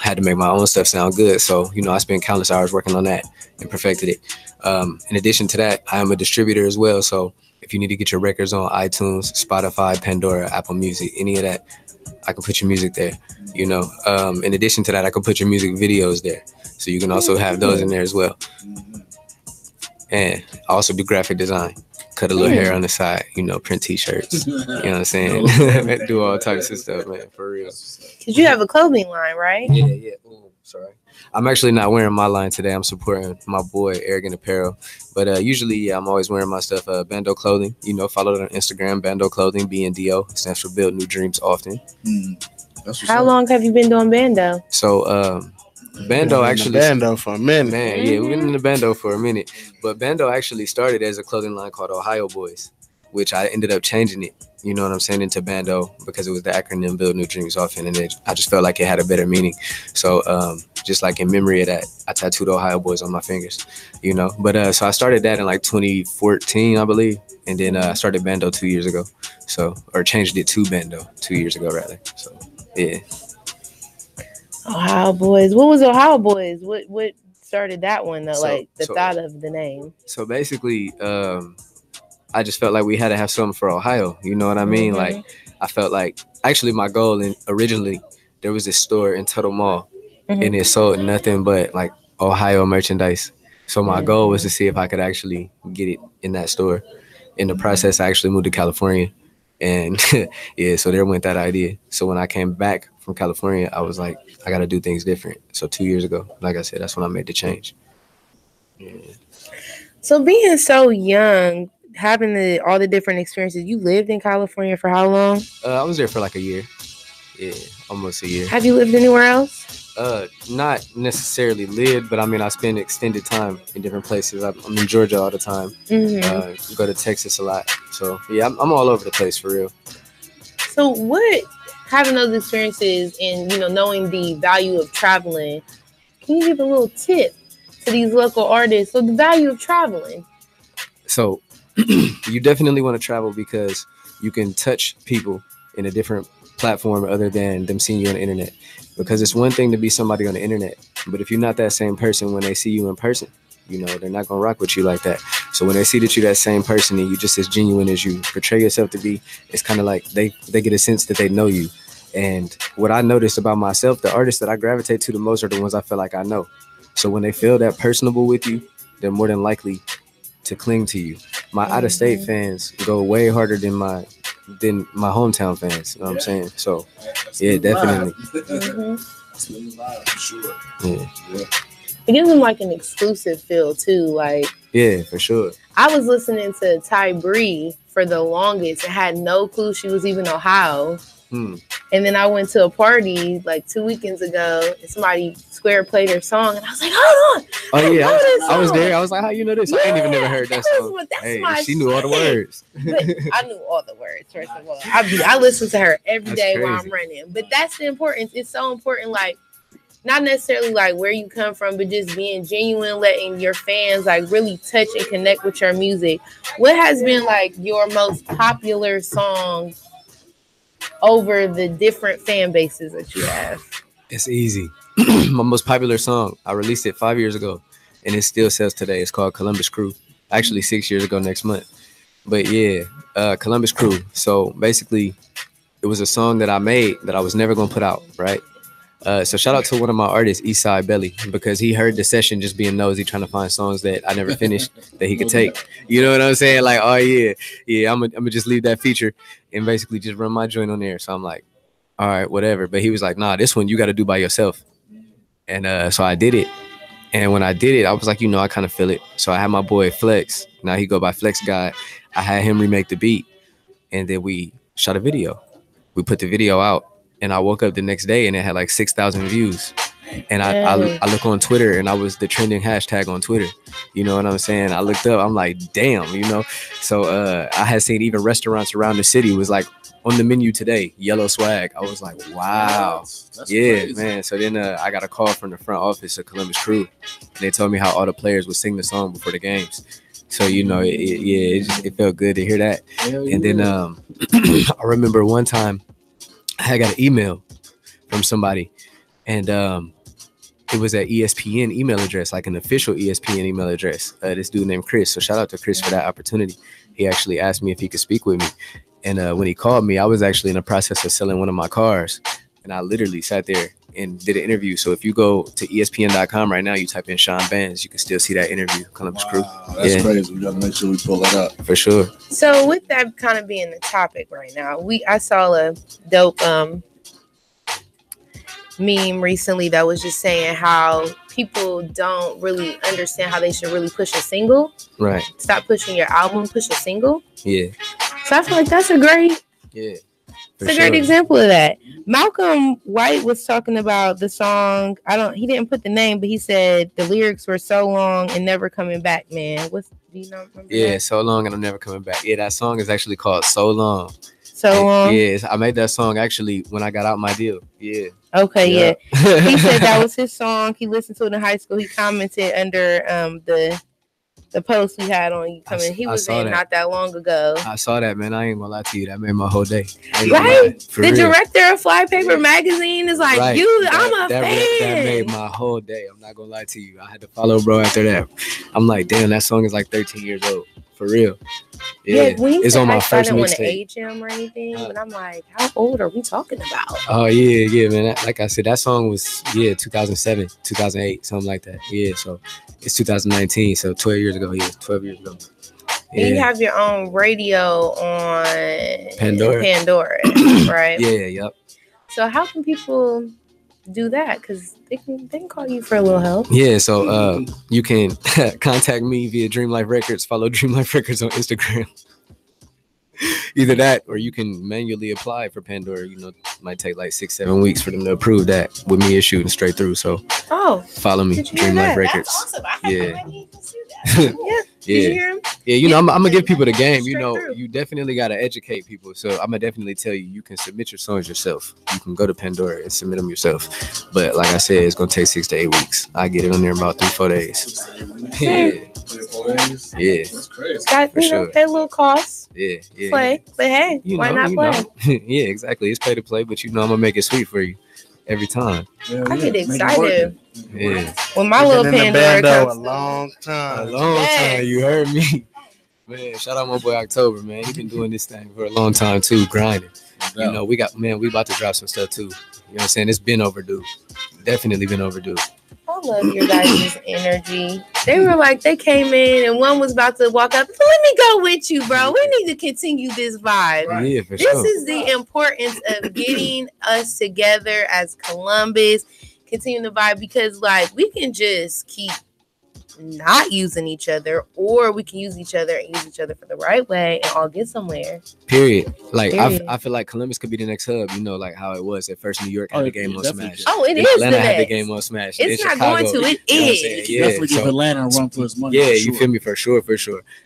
Had to make my own stuff sound good. So, you know, I spent countless hours working on that and perfected it. In addition to that, I am a distributor as well. So if you need to get your records on iTunes, Spotify, Pandora, Apple Music, any of that, I can put your music there. You know, in addition to that, I can put your music videos there. So you can also have those in there as well. And I also do graphic design, cut a little hair on the side, you know, print t-shirts, you know what I'm saying? Do all types of stuff, man, for real. Because you have a clothing line, right? Yeah. Ooh, sorry. I'm actually not wearing my line today. I'm supporting my boy, Arrogant Apparel. But usually, yeah, I'm always wearing my stuff, Bando Clothing. You know, follow it on Instagram, Bando Clothing, BNDO. Stands for Build New Dreams Often. How long have you been doing Bando? So, Bando actually Bando for a minute. Man, yeah, we've been in the Bando for a minute. But Bando actually started as a clothing line called Ohio Boys, which I ended up changing it you know what I'm saying, into bando because it was the acronym Build New Dreams Often, and I just felt like it had a better meaning. So just like in memory of that, I tattooed Ohio Boys on my fingers, you know. But so I started that in like 2014, I believe, and then I started bando 2 years ago. So, or changed it to bando 2 years ago rather. So yeah. Ohio Boys. What was Ohio Boys? What started that one though? So- Like the so- thought of the name. So basically, I just felt like we had to have something for Ohio. You know what I mean? Mhm. Like, I felt like actually my goal originally there was this store in Tuttle Mall, and it sold nothing but like Ohio merchandise. So my goal was to see if I could actually get it in that store. In the process, I actually moved to California, and yeah, so there went that idea. So when I came back from California, I was like, I got to do things different. So 2 years ago, like I said, that's when I made the change. Yeah. So being so young, having all the different experiences, you lived in California for how long? I was there for like a year. Yeah, almost a year. Have you lived anywhere else? Not necessarily lived, but I mean, I spend extended time in different places. I'm in Georgia all the time. Go to Texas a lot. So yeah, I'm all over the place for real. So what, having those experiences and, you know, knowing the value of traveling, can you give a little tip to these local artists? So the value of traveling. So you definitely want to travel because you can touch people in a different platform other than them seeing you on the internet. Because it's one thing to be somebody on the internet, but if you're not that same person when they see you in person, you know, they're not gonna rock with you like that. So when they see that you're that same person and you just as genuine as you portray yourself to be, it's kind of like they get a sense that they know you. And what I noticed about myself, the artists that I gravitate to the most are the ones I feel like I know. So when they feel that personable with you, they're more than likely to cling to you. My out-of-state fans go way harder than my hometown fans. You know what I'm saying? So yeah, definitely. For sure. Yeah. It gives them like an exclusive feel too. Like, Yeah, for sure. I was listening to Ty Bree for the longest and had no clue she was even Ohio. And then I went to a party like 2 weekends ago and somebody square played her song and I was like, hold on. Oh yeah, know this I was song. there. I was like, how you know this? I ain't even never heard that song. That's Hey, my she knew all the shit. words. But I knew all the words, first of all. I listen to her every That's day while crazy. I'm running. But that's the importance. It's so important, like, not necessarily like where you come from, but just being genuine, letting your fans like really touch and connect with your music. What has been like your most popular song over the different fan bases that you have? It's easy. My most popular song, I released it 5 years ago, and it still sells today. It's called Columbus Crew. Actually, 6 years ago next month. But yeah, Columbus Crew. So basically, it was a song that I made that I was never gonna put out, right? So shout out to one of my artists, Eastside Belly, because he heard the session just being nosy, trying to find songs that I never finished that he could take. You know what I'm saying? Like, oh yeah, I'm gonna just leave that feature and basically just run my joint on there. So I'm like, all right, whatever. But he was like, nah, this one you got to do by yourself. And so I did it. And when I did it, I was like, you know, I kind of feel it. So I had my boy Flex. Now he go by Flex God. I had him remake the beat, and then we shot a video. We put the video out. And I woke up the next day and it had like 6,000 views. And I look on Twitter and I was the trending hashtag on Twitter. You know what I'm saying? I looked up, I'm like, damn, you know? So I had seen even restaurants around the city was like on the menu today, yellow swag. I was like, wow. That's yeah, crazy. man. So then I got a call from the front office of Columbus Crew. And they told me how all the players would sing the song before the games. So, you know, it felt good to hear that. And then I remember one time, I got an email from somebody, and it was an ESPN email address, like an official ESPN email address. This dude named Chris. So shout out to Chris for that opportunity. He actually asked me if he could speak with me. And when he called me, I was actually in the process of selling one of my cars. And I literally sat there and did an interview. So if you go to ESPN.com right now, you type in Sean Bands, you can still see that interview, Columbus Crew. That's crazy. We got to make sure we pull that up. For sure. So with that kind of being the topic right now, I saw a dope meme recently that was just saying how people don't really understand how they should really push a single. Right. Stop pushing your album, push a single. Yeah. So I feel like that's a great It's a great example of that. Malcolm White was talking about the song. He didn't put the name, but he said the lyrics were so long and never coming back, man. Do you know? Yeah, So Long and I'm Never Coming Back. Yeah, that song is actually called So Long. so long. Yes, I made that song actually when I got out my deal. Yeah. Okay, yeah. He said that was his song. He listened to it in high school. He commented under the post we had on you coming. He was in not that long ago. I saw that, man. I ain't gonna lie to you. That made my whole day. Right? The director of Flypaper Magazine is like, I'm a fan. That made my whole day. I'm not gonna lie to you. I had to follow bro after that. I'm like, damn, that song is like 13 years old. For real. Yeah, it's on my first mixtape. I don't want to mixtape. age him or anything, but I'm like, how old are we talking about? Oh yeah, man. Like I said, that song was 2007, 2008, something like that. Yeah, so it's 2019, so 12 years ago. Yeah, 12 years ago. Yeah. You have your own radio on Pandora, right? Yeah, yep. So how can people do that? Because they can call you for a little help. Yeah, so you can contact me via Dream Life Records. Follow Dream Life Records on Instagram. Either that, or you can manually apply for Pandora. You know, it might take like 6-7 weeks for them to approve that with me shooting straight through. So follow me, Dream Life Records. That's awesome. Yeah. Yeah. Yeah, you know, I'm gonna give people the game. You know, you definitely gotta educate people. So I'm gonna definitely tell you, you can submit your songs yourself. You can go to Pandora and submit them yourself. But like I said, it's gonna take 6 to 8 weeks. I get it on there in about 3-4 days. Yeah. That's crazy. Got pay a little cost. Yeah. Play, but hey, why not play? Yeah, exactly. It's pay to play, but you know I'm gonna make it sweet for you every time. I get excited. Yeah. When my little Pandora comes, a long time. You heard me. Man, shout out my boy October, man. He been doing this thing for a long time too, grinding. You know, we about to drop some stuff too. You know what I'm saying? It's been overdue. Definitely been overdue. I love your guys' energy. They were like, they came in and one was about to walk up. Let me go with you, bro. We need to continue this vibe. Yeah, for this sure. is the importance of getting us together as Columbus, continuing the vibe, because like we can just keep not using each other, or we can use each other and use each other for the right way and all get somewhere. Period. Like I feel like Columbus could be the next hub. You know, like how it was at first. New York had the game on Smash. Oh, it is. Atlanta had the game on Smash. It's not going to. It is. Definitely give Atlanta a run for his money. Yeah, you feel me? For sure.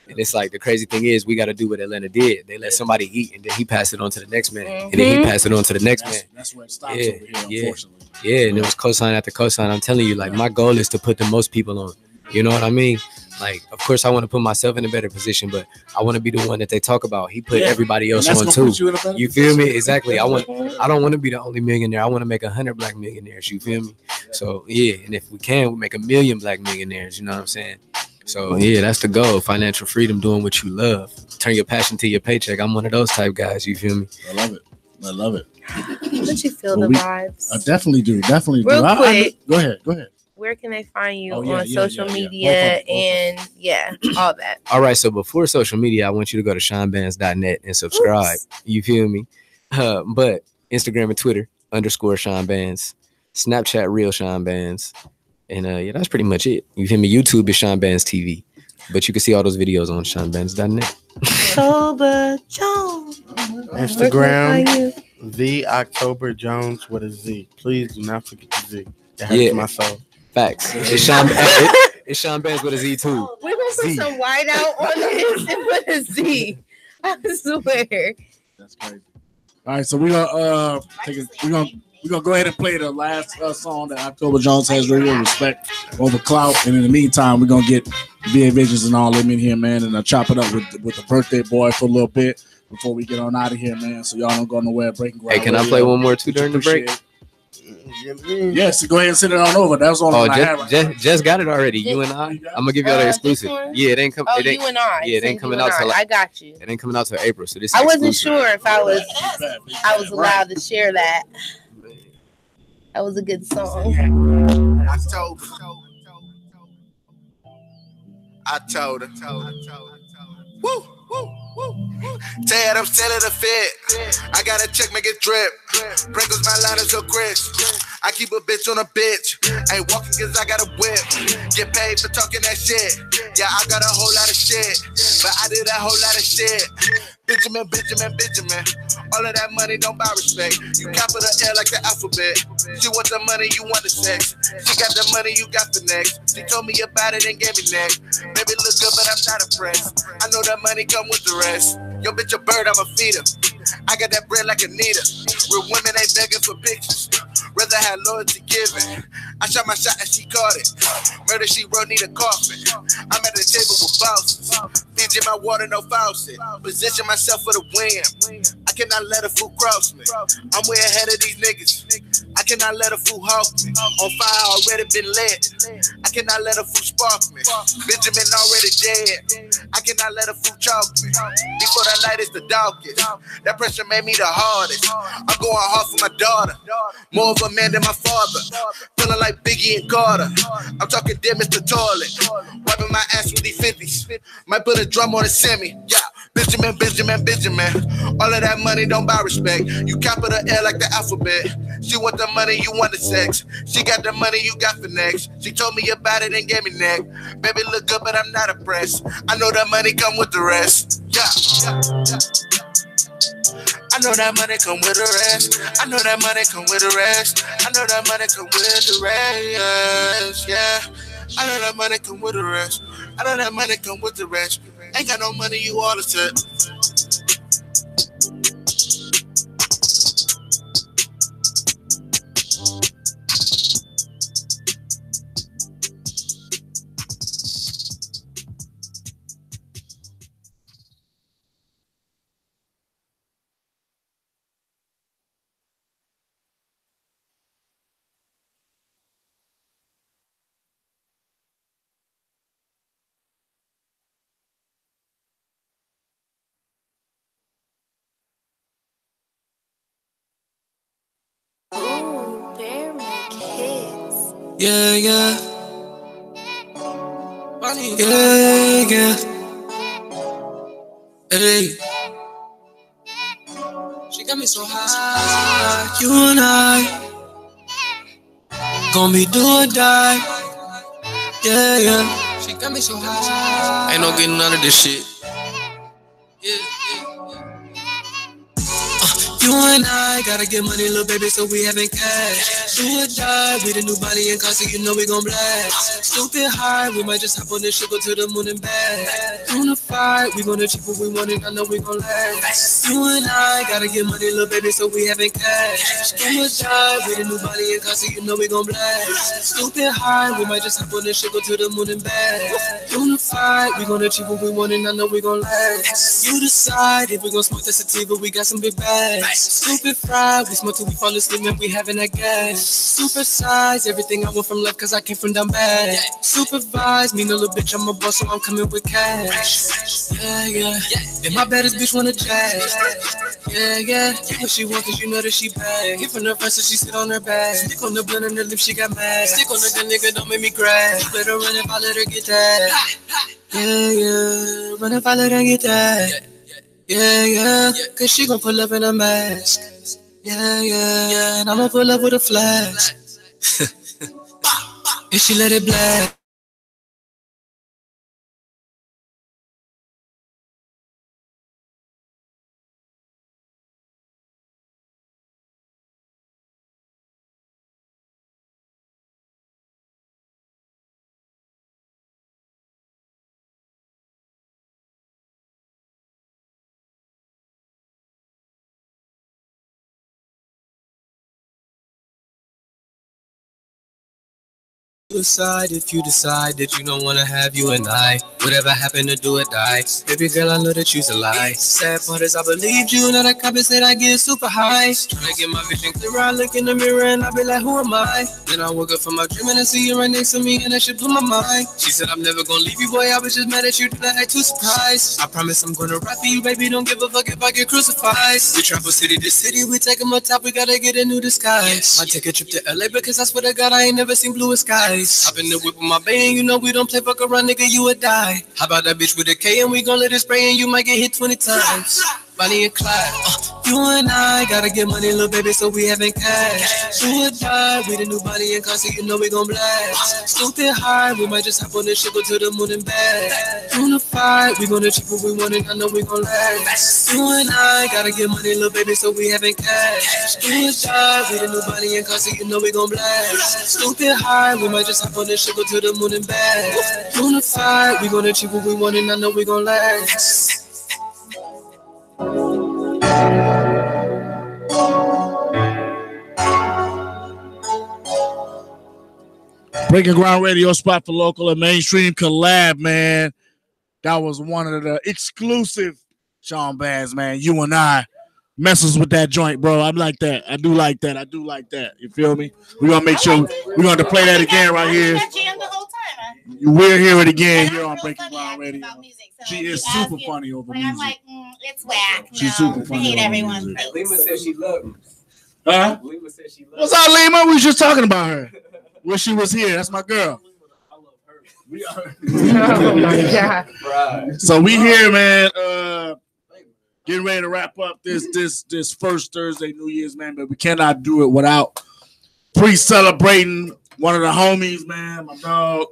And it's like the crazy thing is we got to do what Atlanta did. They let somebody eat, and then he passed it on to the next man, and then he passed it on to the next man. That's where it stops over here, unfortunately. Yeah, and it was cosign after cosign. I'm telling you, like my goal is to put the most people on. You know what I mean? Like, of course, I want to put myself in a better position, but I want to be the one that they talk about. He put everybody else on too. You feel me? Exactly. I don't want to be the only millionaire. I want to make 100 black millionaires. You feel me? So yeah, and if we can, we make 1 million black millionaires. You know what I'm saying? So yeah, that's the goal. Financial freedom, doing what you love. Turn your passion to your paycheck. I'm one of those type guys. You feel me? I love it. Don't you feel the vibes? I definitely do. Real quick. Go ahead. Where can they find you on social media and all that? All right. So before social media, I want you to go to SeanBands.net and subscribe. You feel me? But Instagram and Twitter _SeanBands, Snapchat Real SeanBands, and that's pretty much it. You feel me? YouTube is SeanBands TV, but you can see all those videos on SeanBands.net. October Jones. Instagram, the October Jones with a Z. Please do not forget the Z. It hurts my soul. Facts. It's Sean Bands with a Z too. We're gonna put some white out on this and put a Z. I swear. That's crazy. All right, so we're gonna go ahead and play the last song that October Jones has radio, Respect Over Clout. And in the meantime, we're gonna get VA Visions and all them in here, man, and chop it up with the birthday boy for a little bit before we get on out of here, man. So y'all don't go nowhere. Breaking ground. Hey, can I play one more too during the break? Yes, go ahead and send it on over. That's all I have. Just got it already. You and I. I'm gonna give y'all the exclusive. Yeah, it ain't coming. Oh, you and I. Yeah, it ain't coming out till. I got you. It ain't coming out till April. So this. I wasn't sure if I was allowed to share that. That was a good song. I told her. Woo. Ted, I'm selling a fit. I gotta check, make it drip. Sprinkles my line is so crisp. I keep a bitch on a bitch. Ain't walking cause I got a whip. Get paid for talking that shit. Yeah, I got a whole lot of shit, but I did a whole lot of shit. Benjamin. All of that money don't buy respect. You capital L like the alphabet. She want the money, you want the sex. She got the money, you got the next. She told me about it and gave me neck. Baby look good, but I'm not impressed. I know that money come with the rest. Yo, bitch, a bird, I'ma feed her. I got that bread like Anita. Real women ain't begging for pictures. Rather have loyalty given. I shot my shot and she caught it. Murder she wrote, need a coffin. I'm at the table with bosses. Fidget my water, no faucet. Position myself for the win. I cannot let a fool cross me. I'm way ahead of these niggas. I cannot let a fool hawk me. On fire, already been lit. I cannot let a fool spark me. Benjamin already dead. I cannot let a fool chalk me. Before the light is the darkest. That pressure made me the hardest. I'm going hard for my daughter. More of a man than my father. Feeling like Biggie and Carter. I'm talking dead Mr. Toilet. Wiping my ass with these 50s. Might put a drum on a semi. Yeah. Benjamin. All of that money don't buy respect. You capital L like the alphabet. She want the money, you want the sex. She got the money, you got finesse. She told me about it and gave me neck. Baby look good, but I'm not impressed. I know that money come with the rest. Yeah. I know that money come with the rest. I know that money come with the rest. I know that money come with the rest. Yeah. I know that money come with the rest. I know that money come with the rest. Ain't got no money, you all the time. Yeah. Yeah. Hey. She got me so high. You and I gon' be do or die. Yeah. She got me so high. Ain't no getting none of this shit. Yeah. You and I gotta get money, little baby, so we having cash. Do or die, we the new body and car, so you know we gon' blast. Stupid high, we might just hop on this shit, go to the moon and back. Unified, we gonna achieve what we want, and I know we gon' last. You and I gotta get money, little baby, so we having cash. Do or die, we the new body and car, so you know we gon' blast. Stupid high, we might just hop on this shit, go to the moon and back. Unified, we gonna achieve what we want, and I know we gon' last. You decide if we gon' smoke the sativa, we got some big bags. Stupid fried, we smoke till we fall asleep and we having that gas. Super size, everything I want from love cause I came from down bad. Supervise, me no little bitch, I'm a boss so I'm coming with cash. Yeah. And my baddest bitch wanna jazz. Yeah. What she want cause you know that she bad. Hit from her front so she sit on her back. Stick on the blunt and her lips, she got mad. Stick on her gun, nigga, don't make me crash. Let her run if I let her get that. Yeah. Run if I let her get that. Yeah, cause she gon' pull up in a mask. Yeah, and I'ma pull up with a flash. And she let it blast. Decide if you decide that you don't wanna have you and I. Whatever happened to do or die. Baby girl, I know that you's a lie. Sad part is I believed you, now that compensate I get super high. Tryna get my vision clear, I look in the mirror and I be like, who am I? Then I woke up from my dream and I see you right next to me and that shit blew my mind. She said I'm never gonna leave you, boy, I was just mad at you, did I act too surprised? I promise I'm gonna rap for you, baby, don't give a fuck if I get crucified. We travel city to city, we take them up top, we gotta get a new disguise. Might take a trip to LA because I swear to God I ain't never seen bluer skies. Hop in the whip with my band, you know we don't play fuck around, nigga, you would die. How about that bitch with a K and we gon' let it spray and you might get hit 20 times. Bonnie and Clyde, you and I gotta get money, little baby, so we having cash. Do or die, we the new Bonnie and Clyde, so you know we gon' blast. Stupid high, we might just hop on this shit, go to the moon and back. Unified, we gonna achieve what we want and I know we gon' last. You and I gotta get money, little baby, so we having cash. Do or die, we the new Bonnie and Clyde, so you know we gon' blast. Stupid high, we might just hop on this shit, go to the moon and back. Unified, we gonna achieve what we want and I know we gon' last. Breaking Ground Radio spot for local and mainstream collab, man. That was one of the exclusive Sean Bass, man. You and I messes with that joint, bro. I'm like that. I do like that. I do like that. You feel me? We're gonna make sure we're gonna play that again right here. You will hear it again here on Breaking Ground Radio. She is super funny over music. I'm like, it's whack. She's super funny. I hate everyone. Lima said she loved me. Huh? Lima said she loved What's up, Lima? We was just talking about her. When she was here. That's my girl. Oh my God. So we here, man. Getting ready to wrap up this first Thursday New Year's, man. But we cannot do it without pre-celebrating one of the homies, man. My dog,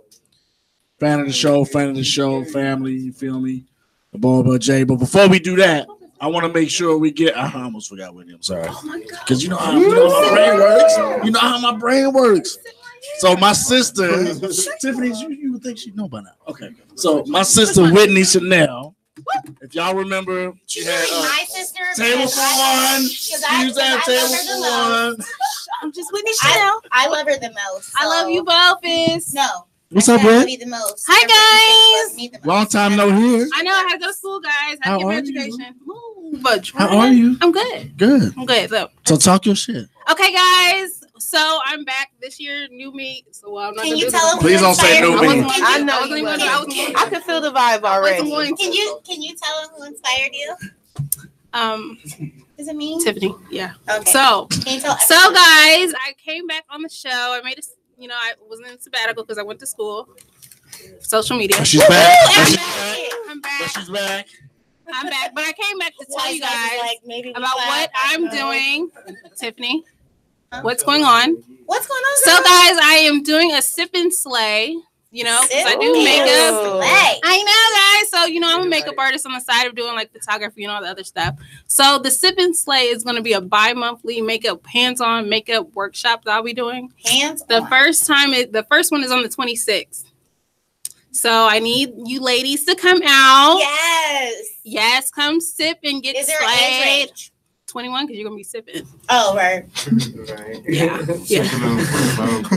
fan of the show, family. You feel me? The Boba J. But before we do that, I want to make sure we get. I almost forgot with him. Sorry, because you know how my brain works. You know how my brain works. So my sister, Tiffany, you would think she'd know by now. Okay. So my sister, Whitney Chanel, if y'all remember, she had my sister. Table for One. She used to have Table for One. I'm just Whitney Chanel. I love her the most. I love you both. No. What's up, I bro? love you the most. Hi, guys. Long time no here. I know I had to go to school, guys. I had to get my education. Ooh, but How are you? I'm good. Good. I'm good. So talk your shit. Okay, guys. So I'm back this year, new me. So I'm not. Can gonna you do tell this. them? Please don't say new me. I know you will. I can feel the vibe already. Can you tell them who inspired you? Is it me? Tiffany. Yeah. Okay. So Can you tell So guys, I came back on the show. I made a, I was in sabbatical because I went to school. Social media. She's back. I'm back. She's back. I'm back. But I came back to tell you guys like, maybe about what I'm doing. Tiffany, what's going on? What's going on? So guys, I am doing a sip and slay. Because I do makeup. I know, guys. So, I'm a makeup artist on the side of doing like photography and all the other stuff. So the Sip and Slay is going to be a bi-monthly makeup, hands-on makeup workshop that I'll be doing. The first one is on the 26th. So I need you ladies to come out. Yes, come sip and get Is there an age slayed. range? 21 because you're gonna be sipping. Oh, right.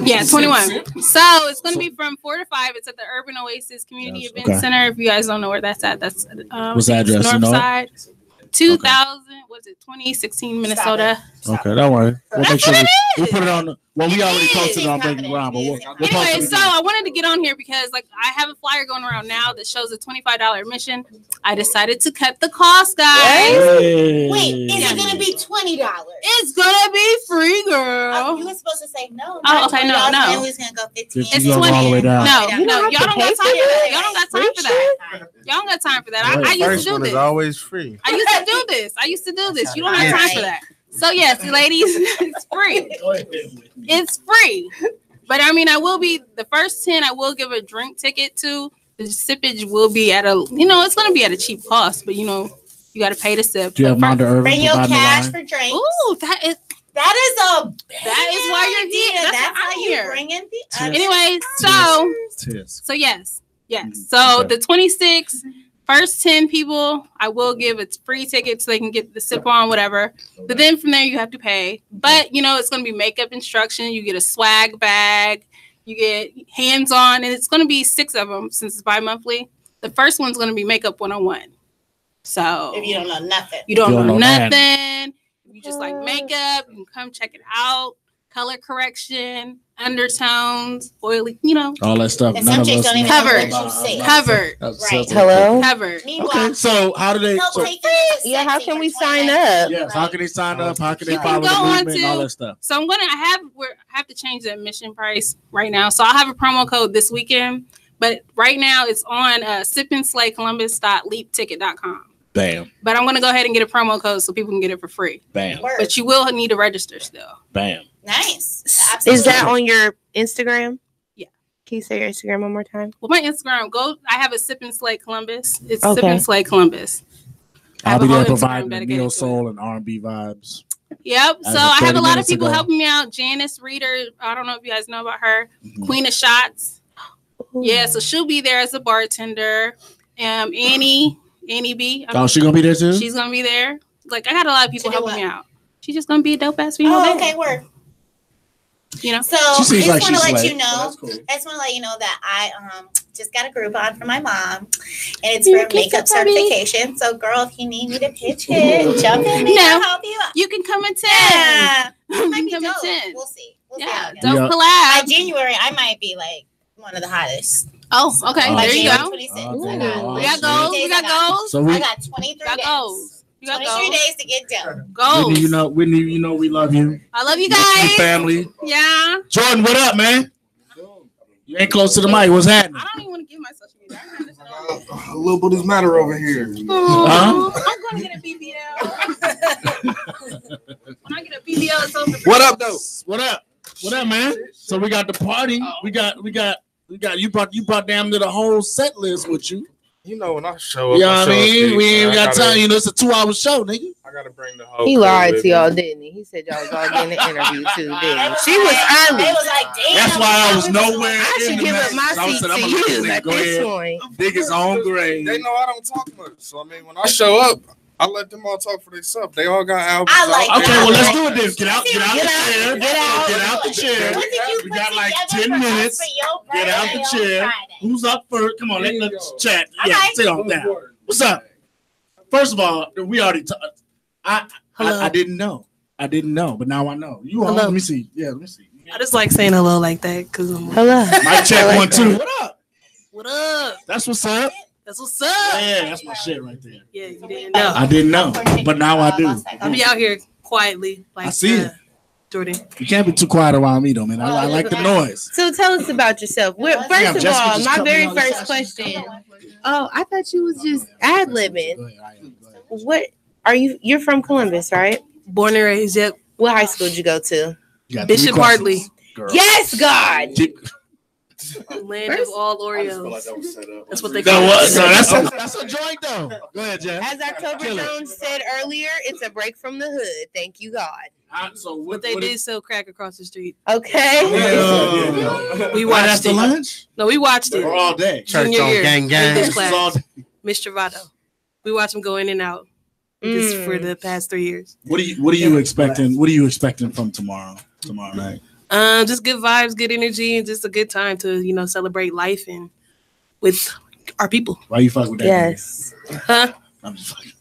Yeah. 21. So it's gonna be from 4 to 5. It's at the Urban Oasis Community Event Center. If you guys don't know where that's at, that's what's the address? North You know? Side. 2016 Minnesota. Okay, don't worry. We'll make sure we put it on. Well, we already posted it on Breaking Ground, but we'll post Anyway, it so again. I wanted to get on here because I have a flyer going around now that shows a $25 admission. I decided to cut the cost, guys. Hey. Wait, is it gonna be $20? It's gonna be free, girl. You were supposed to say no. Oh, okay, no. Then we was gonna go 15. It's You go 20. all the way down. No, You y'all don't got time for that. Y'all don't got time for that. that. Y'all don't got time for that. I used First to do one this. is always free. I used to do this. You don't have time for that. So yes, ladies, it's free. It's free. But I will be the first 10. I will give a drink ticket to. The sippage will be at it's going to be at a cheap cost, but you got to pay to sip. Do you have Monda Irvin Bring your providing the cash line? for drinks. Ooh, that is why you're here. That's why how I'm you here. bring in the. Anyway, so yes. So Okay. the 26th, first 10 people, I will give a free ticket so they can get the sip on, whatever. But then from there, you have to pay. But, it's going to be makeup instruction. You get a swag bag. You get hands-on. And it's going to be 6 of them since it's bi-monthly. The first one's going to be makeup 101. So If you don't know nothing. you don't know nothing. nothing. If you just like makeup, you can come check it out. Color correction, undertones, oily, All that stuff. And None some of chicks us don't even know Covered. know what you say. Covered. Right. Hello? Covered. Okay, so how do they? So, Yeah, how can we sign up? yes, how can they sign up? How can they You can follow the go on movement? And all to- that stuff. So I have to change the admission price right now. So I'll have a promo code this weekend, but right now it's on sipandslaycolumbus.leapticket.com. Bam, But I'm going to go ahead and get a promo code so people can get it for free. bam, But you will need to register still. bam. Nice. Is that on your Instagram? Yeah. Can you say your Instagram one more time? Well, my Instagram, I have a Sip and Slay Columbus. It's Okay. Sip and Slay Columbus. I I'll have be a there whole Instagram providing the dedicated neo to it. soul and R&B vibes. Yep. As So of I have 30 a lot of minutes people ago. helping me out. Janice Reader, I don't know if you guys know about her. Mm-hmm. Queen of Shots. Yeah, so she'll be there as a bartender. Annie B. Oh, she gonna be there too? She's gonna be there. Like I got a lot of people To do helping what? me out. She's just gonna be a dope ass female. Oh, babe. okay, word. You know. So I just want to let you know. I just want to let you know that I just got a Groupon for my mom, and it's for makeup certification. So, girl, if you need me to pitch it, jump in me. I'll help you out. You can come in 10. Yeah. You can come in 10. We'll see. Yeah, don't collab. By January, I might be like one of the hottest. Oh, okay. There you go. We got goals. We got goals. So I got 23 days. Goals. You got 23 days to get done. Goals. Whitney, you know we love you. I love you guys. Family. Yeah. Jordan, what up, man? You ain't close to the mic. What's happening? I don't even want to give my social media. A little bit is matter over here. I'm gonna get a BBL. When I get a BBL, it's over. What up, though? What up? What up, man? So we got the party. We got. You brought damn near the whole set list with you. You know when I show up. You know what I mean? We ain't got time. You know it's a 2-hour show, nigga. I gotta bring the whole. He lied to y'all, didn't he? He said y'all was all getting an interview too, didn't he? She was early. They was like, damn. That's why I was nowhere. I should give up my seat to you at this point. Dig his own grave. They know I don't talk much, so I mean when I show up, I let them all talk for themselves. They all got albums. Okay, well let's do it then. Get out the chair. Get out the chair. We got like 10 minutes. Get out the chair. Who's up first? Come on, let's chat. Yeah, sit on down. What's up? First of all, we already talked. I didn't know. But now I know. You on? Let me see. Yeah, let me see. I just like saying hello like that because I'm hello. Mic check 1 2. What up? What up? That's what's up. That's what's up. Yeah, that's my shit right there. Yeah, you didn't know. I didn't know, but now I do. I'll be out here quietly, like I see it. Jordan. You can't be too quiet around me, though, man. I like the noise. So tell us about yourself. First of all, my very first question. Oh, I thought you was just ad-libbing. What are you? You're from Columbus, right? Born and raised. Yep. What high school did you go to? Bishop Hartley. Yes, God. Land of all Oreos. That's what they call it. That's a joint, though. Go ahead, Jeff. As October Jones said earlier, it's a break from the hood. Thank you, God. But they did sell crack across the street. Okay. We watched after lunch? No, we watched it all day. Church on gang. Mr. Vado. We watched him go in and out just for the past 3 years. What are you expecting? What are you expecting from tomorrow night? Just good vibes, good energy, and just a good time to, celebrate life and with our people. Why you fuck with that? Yes. Huh? I'm just fucking.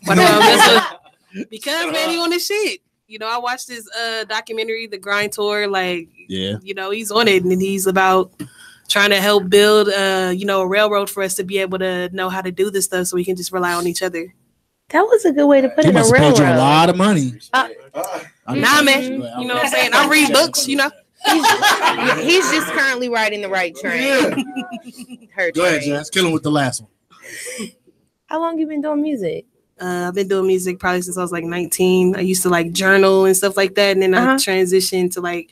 Because man, he on this shit. I watched this documentary, The Grind Tour. Like, yeah, he's on it, and he's about trying to help build, a railroad for us to be able to know how to do this stuff, so we can just rely on each other. That was a good way to put it. He must have paid you a lot of money. Nah, man. You know what I'm saying? I read books. He's just currently riding the right train. Go ahead, Jess. Kill him with the last one. How long you been doing music? I've been doing music probably since I was like 19. I used to journal and stuff like that, and then I transitioned to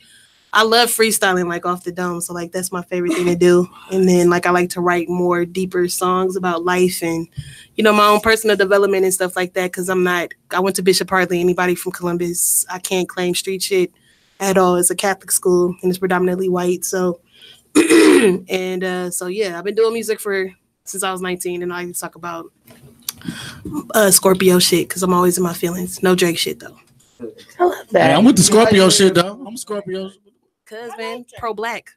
I love freestyling off the dome, so that's my favorite thing to do. And then I like to write more deeper songs about life and my own personal development and stuff like that. Because I went to Bishop Hartley. Anybody from Columbus, I can't claim street shit at all. It's a Catholic school and it's predominantly white. So so yeah, I've been doing music since I was 19, and I talk about Scorpio shit because I'm always in my feelings. No Drake shit though. I love that. Hey, I'm with the Scorpio shit though. I'm a Scorpio. Cause man, pro-black.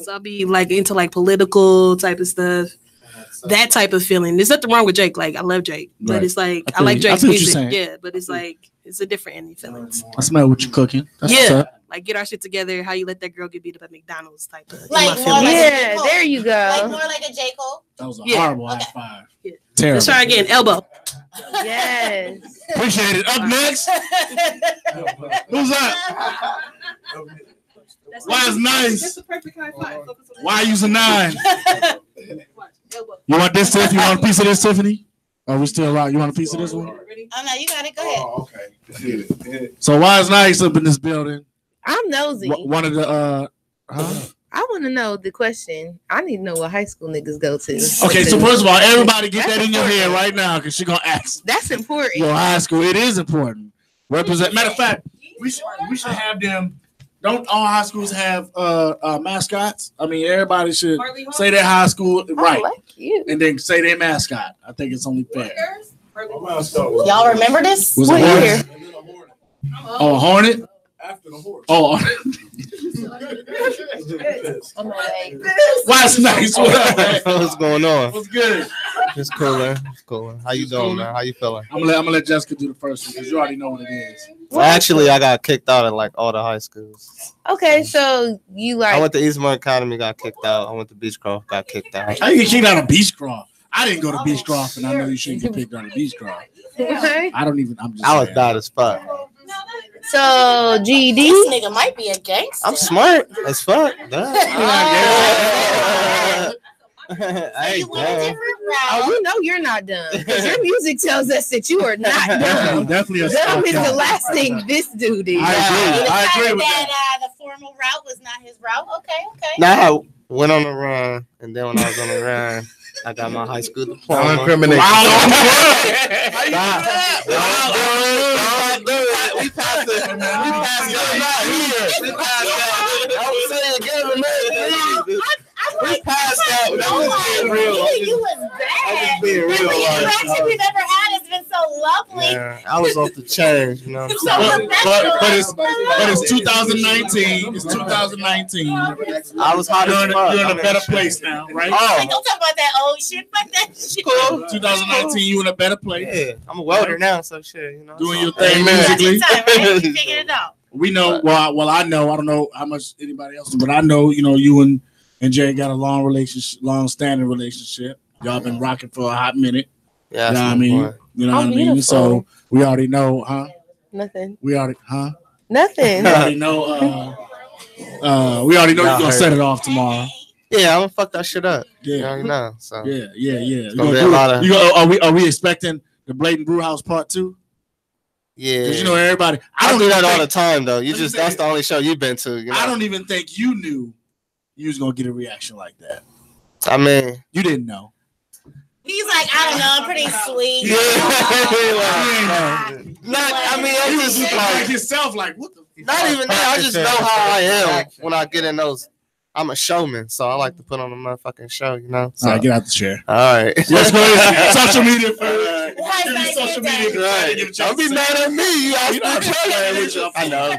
So I'll be into political type of stuff. That type of feeling. There's nothing wrong with Drake. I love Drake, but it's I like Drake's music. Yeah, but it's it's a different ending feelings. I smell what you're cooking. That's what's up. Get our shit together. How you let that girl get beat up at McDonald's type of. There you go. Like more like a J. Cole. That was a horrible high five. Yeah. Terrible. Let's try again. Elbow. Yes. Appreciate it. Up next. Who's up? Why is nice? Why use a 9? You want this, Tiff? You want a piece of this, Tiffany? Are we still right? You want a piece of this one? Oh no, you got it. Go ahead. Oh, okay. So why is nice up in this building? I'm nosy. One of the I want to know the question. I need to know what high school niggas go to. Okay, so first of all, everybody get that in your head right now because she's gonna ask. That's important. Your high school, it is important. Represent. Matter of fact, we should have them. Don't all high schools have mascots? I mean, everybody should say their high school right, and then say their mascot. I think it's only fair. Y'all remember this? Was it Hornet? Oh, Hornet. After the horse. Oh, What's nice? What's going on? What's good? It's cooler. It's cooler. How you doing, man? How you feeling? I'm gonna let Jessica do the first one because you already know what it is. Well, actually, I got kicked out of like all the high schools. Okay, so you like? I went to Eastmont Academy, got kicked out. I went to Beechcroft, got kicked out. How you get kicked out of Beechcroft? I didn't go to Beechcroft, and I know you shouldn't get kicked out of Beechcroft. Okay. I don't even. I'm just. I was bad as fuck. So GED. This nigga might be a gangster. I'm smart as fuck. Hey, you went a different route. Oh, you know you're not dumb because your music tells us that you are not dumb. Definitely a dumb is the last thing this dude is. I agree with that. The formal route was not his route. Okay. Now I went on the run, and then when I was on the run, I got my high school diploma. Incrimination. We passed it. We passed that. You was bad. The interaction we've ever had has been so lovely. Yeah, I was off the chain, you know. But it's 2019. It's 2019. I was hot as fuck. You're in a better place now, right? Don't talk about that old shit. Fuck that shit. Cool. 2019, you in a better place. Yeah, I'm a welder now, so shit, you know. Doing your thing musically. You figured it out. We know. Well, I know. I don't know how much anybody else, but I know. You know, you and Jay got a long-standing relationship. Y'all been rocking for a hot minute. Yeah, you know what I mean. You know what I mean. So we already know, huh? Nothing. We already, huh? Nothing. We already know. We already know you're gonna set it off tomorrow. Yeah, I'm gonna fuck that shit up. Yeah, you know. So yeah. It's gonna be a lot of. Are we expecting the Blatant Brew House Part 2? Yeah, you know everybody. I don't do that all the time though. That's the only show you've been to. You know? I don't even think you knew you was gonna get a reaction like that. I mean, you didn't know. He's like, I don't know, I'm pretty sweet. I just like himself, like what the. Not even that. I just know how I am when I get in those. I'm a showman, so I like to put on a motherfucking show, you know. So. All right, get out the chair. All right, let's go. Social media first. Social media. Right. Don't be mad at me. You I know.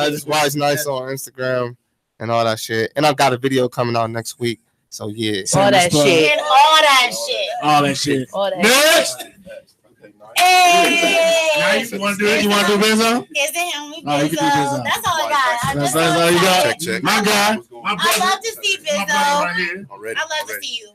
Just why it's nice on Instagram and all that shit. And I've got a video coming out next week. So yeah. All that shit. All that shit. Next. Hey. Now you want to do it? You want to do Benzo? Is it him? Oh, you can do Benzo. That's all I got. That's all you got. Check. My guy. I love to see Benzo. I love to see you.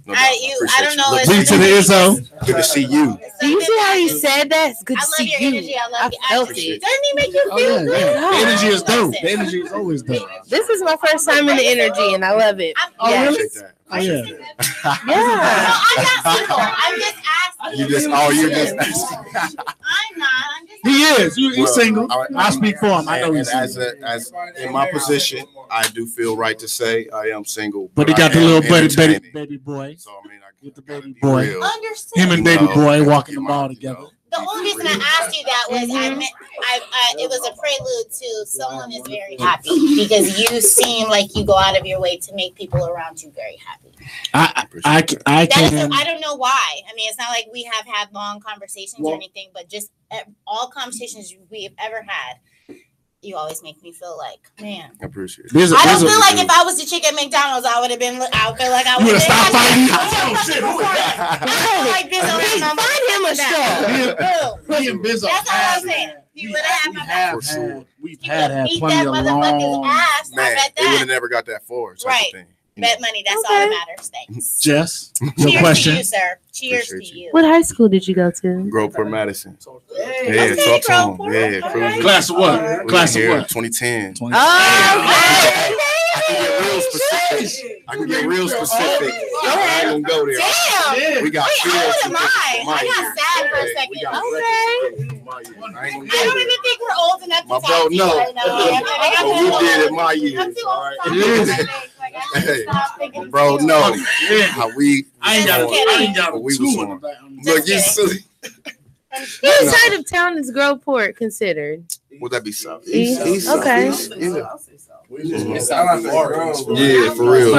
I don't know. Beat to the Izzo. Good to see you. Do you see how he said that? It's good to see your you. energy. I love it. felt it. Doesn't he make you feel good? Yeah. The energy is dope. The energy is always dope. This is my first time in the energy, and I love it. Really? Oh, yeah. No, I'm not single. I'm just asking. You're just I'm not. I'm just. He is. He's single. I speak for him. I know he's single. As in my position, I do feel right to say I am single. But he got the little baby boy. So I mean, I get the baby boy. Understand. Him and baby boy walking the ball together. The only reason I asked you that was it was a prelude to someone is very happy because you seem like you go out of your way to make people around you very happy. I can. I don't know why. I mean, it's not like we have had long conversations or anything, but just all conversations we've ever had, you always make me feel like, man. I appreciate it. I don't feel like if I was the chick at McDonald's, I would have been. I would feel like I would have stopped fighting. I feel like Bizzo. Me and Bizzo. That's all I'm saying. You would have had my back. We've had plenty of long. Man, it would have never got that far. Right. Bet money. That's all that matters. Thanks. Jess, your question. Cheers to you, sir. Cheers to you. What high school did you go to? Groveport Madison. Yeah, talk to him. Yeah, class of what? Class of what? 2010. Oh, I can get real specific. I ain't gonna go there. Damn. We got. Wait, how old am I? I got sad for a second. Okay. I don't even think we're old enough to my talk bro, to no. you. We did it my years. All right. Hey, bro, no. How we? I ain't got we was on. Look, you silly. What side of town is Groveport considered? Would that be south? East. Okay. It sounds like yeah, for real. In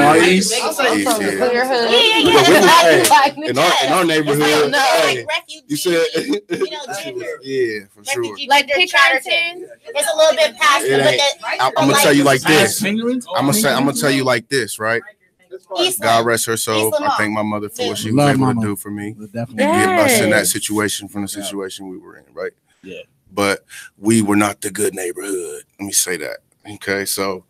our neighborhood, you said, yeah, for sure. Like Pickerton, it's a little bit past. I'm gonna tell you like this. I'm gonna tell you like this, right? God rest her soul. I thank my mother for what she was able to do for me and get us in that situation from the situation we were in, right? Yeah. But we were not the good neighborhood. Let me say that. Okay, so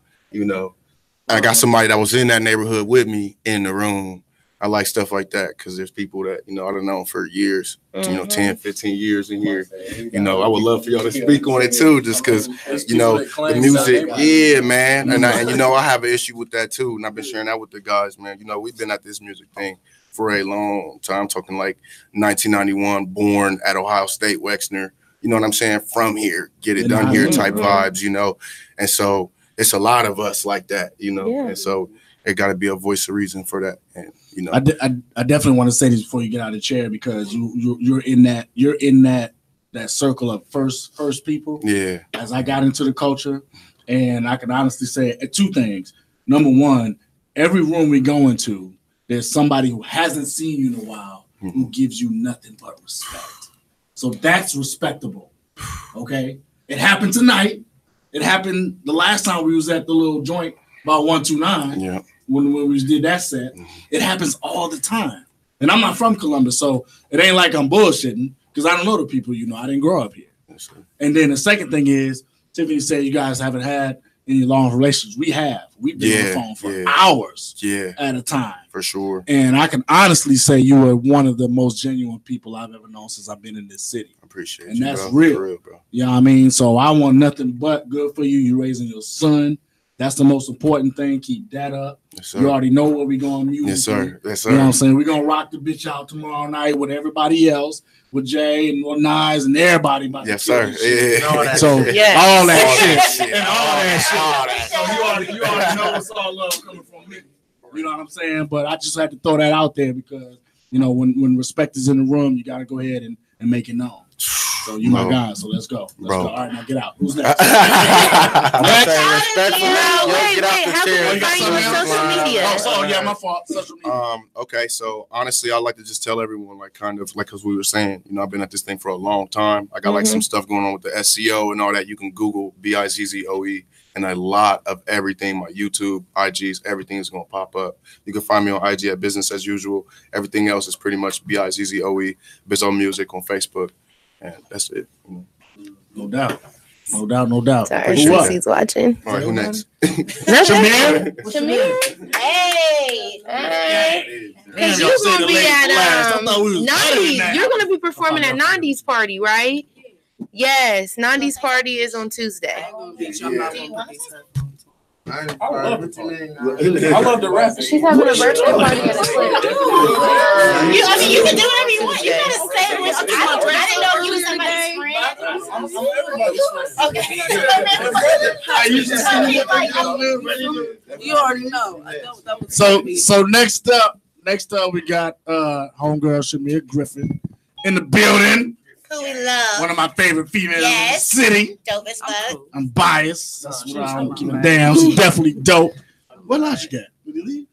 I got somebody that was in that neighborhood with me in the room. I like stuff like that because there's people that I don't know for years, 10, 15 years in here. I would love for y'all to speak on it too, just because the music, yeah, man. And I have an issue with that too, and I've been sharing that with the guys, man. We've been at this music thing for a long time, talking like 1991, born at Ohio State, Wexner. You know what I'm saying? From here, get it done here type vibes, and so it's a lot of us like that, and so it got to be a voice of reason for that, and I definitely want to say this before you get out of the chair because you're in that circle of first people. Yeah. As I got into the culture, and I can honestly say two things. Number one, every room we go into, there's somebody who hasn't seen you in a while who gives you nothing but respect. So that's respectable. Okay, it happened tonight. It happened the last time we was at the little joint about 129. Yeah. When we did that set, it happens all the time. And I'm not from Columbus, so it ain't like I'm bullshitting because I don't know the people. I didn't grow up here. Yes, and then the second thing is, Tiffany said you guys haven't had any long relations. We have. We've been on the phone for hours at a time. For sure. And I can honestly say you are one of the most genuine people I've ever known since I've been in this city. I appreciate and you, that's bro. real. For real, bro. You know what I mean? So I want nothing but good for you. You're raising your son. That's the most important thing. Keep that up. Yes, sir. You already know what we're going to music. Yes, sir. Yes, sir. You know what I'm saying? We're going to rock the bitch out tomorrow night with everybody else, with Jay and Nas and everybody. Yes, sir. Yeah. So all that shit. And all that shit. So you already know it's all love coming from me. You know what I'm saying? But I just had to throw that out there because, when respect is in the room, you got to go ahead and make it known. So you my guy, so let's go. Let's go. All right, now get out. Who's next? My fault. Social media. Okay, so honestly, I like to just tell everyone, because we were saying, I've been at this thing for a long time. I got some stuff going on with the SEO and all that. You can Google BIZZOE and a lot of everything. My YouTube, IGs, everything is going to pop up. You can find me on IG at Business as Usual. Everything else is pretty much BIZZOE, Bizzo Music on Facebook. And that's it. No doubt. No doubt. Sorry, Tracy's watching. All right, who next? Shamir? Hey. Because you're going to be at 90s. You're going to be performing at 90s party, right? Yes, 90s party is on Tuesday. I love the rap. She's having a birthday party at a clip. You can do whatever you want. You gotta say it. I didn't know you was somebody's friend. You already know. So next up we got homegirl Shamir Griffin in the building. Who we love. One of my favorite females in the city. Dope as fuck. I'm biased. That's what I don't give a damn. She's definitely dope. What else you got? Did he leave?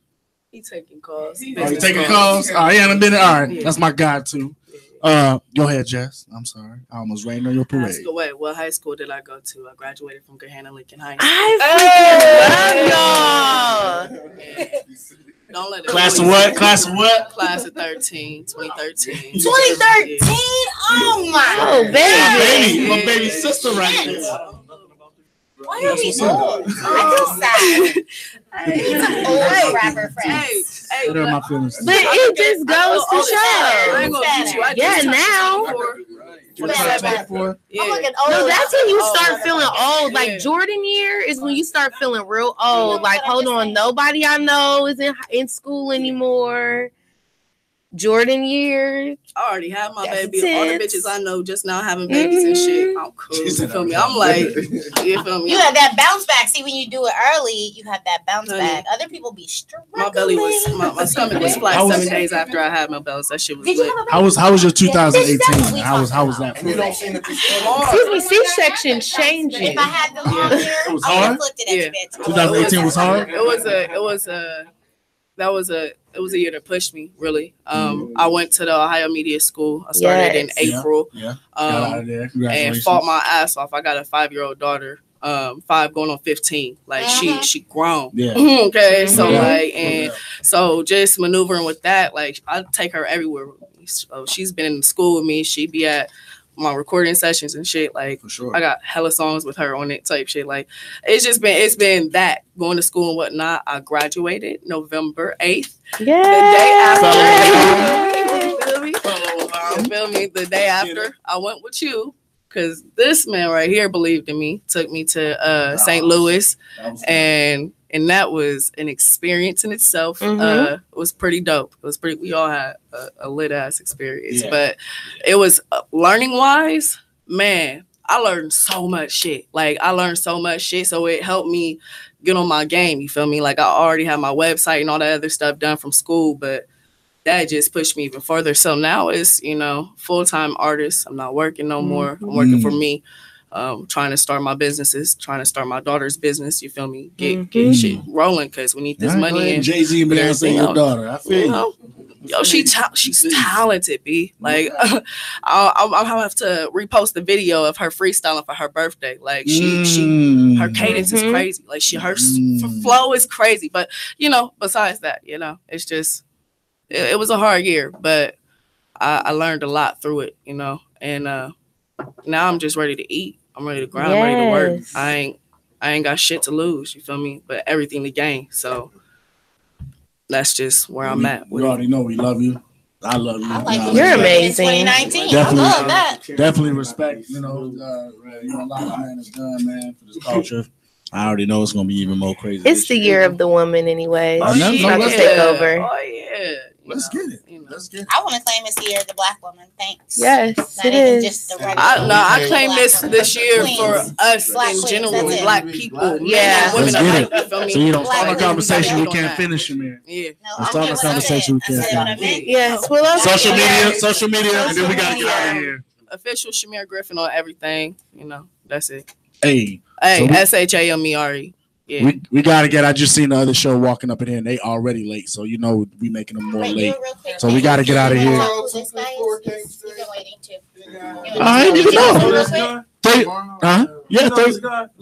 He taking calls. Oh, you taking calls? All right, a minute. All right, that's my guy too. Go ahead, Jess. I'm sorry. I almost rained on your parade. What higigh school did I go to? I graduated from Gahanna Lincoln High School. I freaking love y'all. Don't let it Class of what? Class of what? Class of 2013. 2013? Oh my. Oh, baby. My baby sister right there. Why are we old? I feel sad. He's an old rapper friend. What are my feelings? But it just goes to show. I ain't gonna get you. Yeah, now. No, that's when you start feeling old. Like Jordan year is when you start feeling real old. Like, hold on, nobody I know is in school anymore. Jordan years. I already have my That's baby. All the intense. bitches I know just now having babies and shit. I'm cool. You feel me? I'm like, you feel me? You have that bounce back. See, when you do it early, you have that bounce back. Other people be struggling. My belly was, my stomach was flat 7 days after I had my belly. That shit was lit. How was your 2018? How was that for you? Excuse me, C-section changing. If I had the long hair, It was I would have hard? looked at that. 2018 was hard? It was a year that pushed me, really. I went to the Ohio Media School. I started in April. Yeah. Got out of there. And Congratulations. fought my ass off. I got a 5-year-old daughter, 5 going on 15. Like she grown. Yeah. Okay. So Yeah. like, and so just maneuvering with that, like I take her everywhere with me. So she's been in school with me. She be at my recording sessions and shit. Like For sure. I got hella songs with her on it type shit. Like it's been that going to school and whatnot. I graduated November 8th. Yeah. The day after. You feel me? You feel me? The day after I went with you. Because this man right here believed in me, took me to St. Louis, and that was an experience in itself. It was pretty dope. It was pretty. We all had a lit ass experience, but it was learning wise. Man, I learned so much shit. Like I learned so much shit, so it helped me get on my game. You feel me? Like I already had my website and all that other stuff done from school, but that just pushed me even further. So now it's, full-time artist. I'm not working no more. I'm working for me. Trying to start my businesses, trying to start my daughter's business. You feel me? Get shit rolling because we need this money. And Jay-Z and Beyonce, your daughter. I feel you. Yo, she's talented, B. Like, I'll have to repost the video of her freestyling for her birthday. Like, her cadence is crazy. Like, her flow is crazy. But, besides that, it's just, it was a hard year, but I learned a lot through it, and now I'm just ready to eat. I'm ready to grind. I'm ready to work. I ain't got shit to lose, you feel me? But everything to gain. So that's just where I'm at. We already know we love you. I love you. You're amazing. 2019. Definitely, I love that. Definitely respect, a lot of man has done, man, for this culture. I already know it's gonna be even more crazy. It's the year of the woman, anyways. Oh, She's about to take over. Oh, yeah. Let's get it. Let's get it. I want to claim it's the year of the black woman. Thanks. Yes, Not it even is. just the regular. I claim this year Queens. for us Black in queens, general, that's it. black people. Yeah. Men and Let's women get alike, it. you feel me? So you don't Black start a women conversation we on can't that. finish, man. Yeah. Let's start a conversation we can't finish. Yes, well, Social media, and then we gotta get out of here. Official Shamir Griffin on everything. That's it. Hey, SHAMERE. Yeah. we gotta get. I just seen the other show walking up in here, and they already late. So we making them more late. So we gotta get out of here. I didn't even know. Yeah, go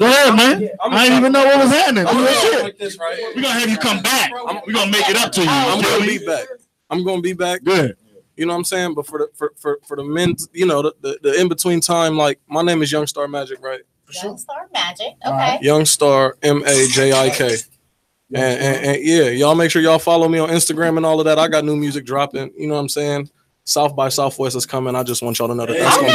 ahead, man. I didn't even know what was happening. We're gonna have you come back. We're gonna make it up to you. I'm gonna be back. I'm gonna be back. Good. You know what I'm saying? But for the men, the in between time, like my name is Young Star Magic, right? Young Star Magic. Okay. Young Star MAJIK. And yeah, y'all make sure y'all follow me on Instagram and all of that. I got new music dropping. You know what I'm saying? South by Southwest is coming. I just want y'all to know that that's gonna be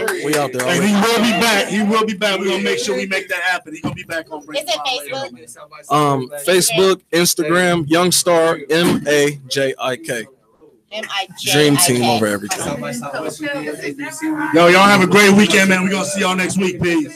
crazy. We out there. And he will be back. He will be back. We're gonna make sure we make that happen. He's gonna be back on Break. Is it Facebook? Facebook, Instagram, Young Star MAJIK. Dream team over everything. Yo, y'all have a great weekend, man. We're gonna see y'all next week. Peace.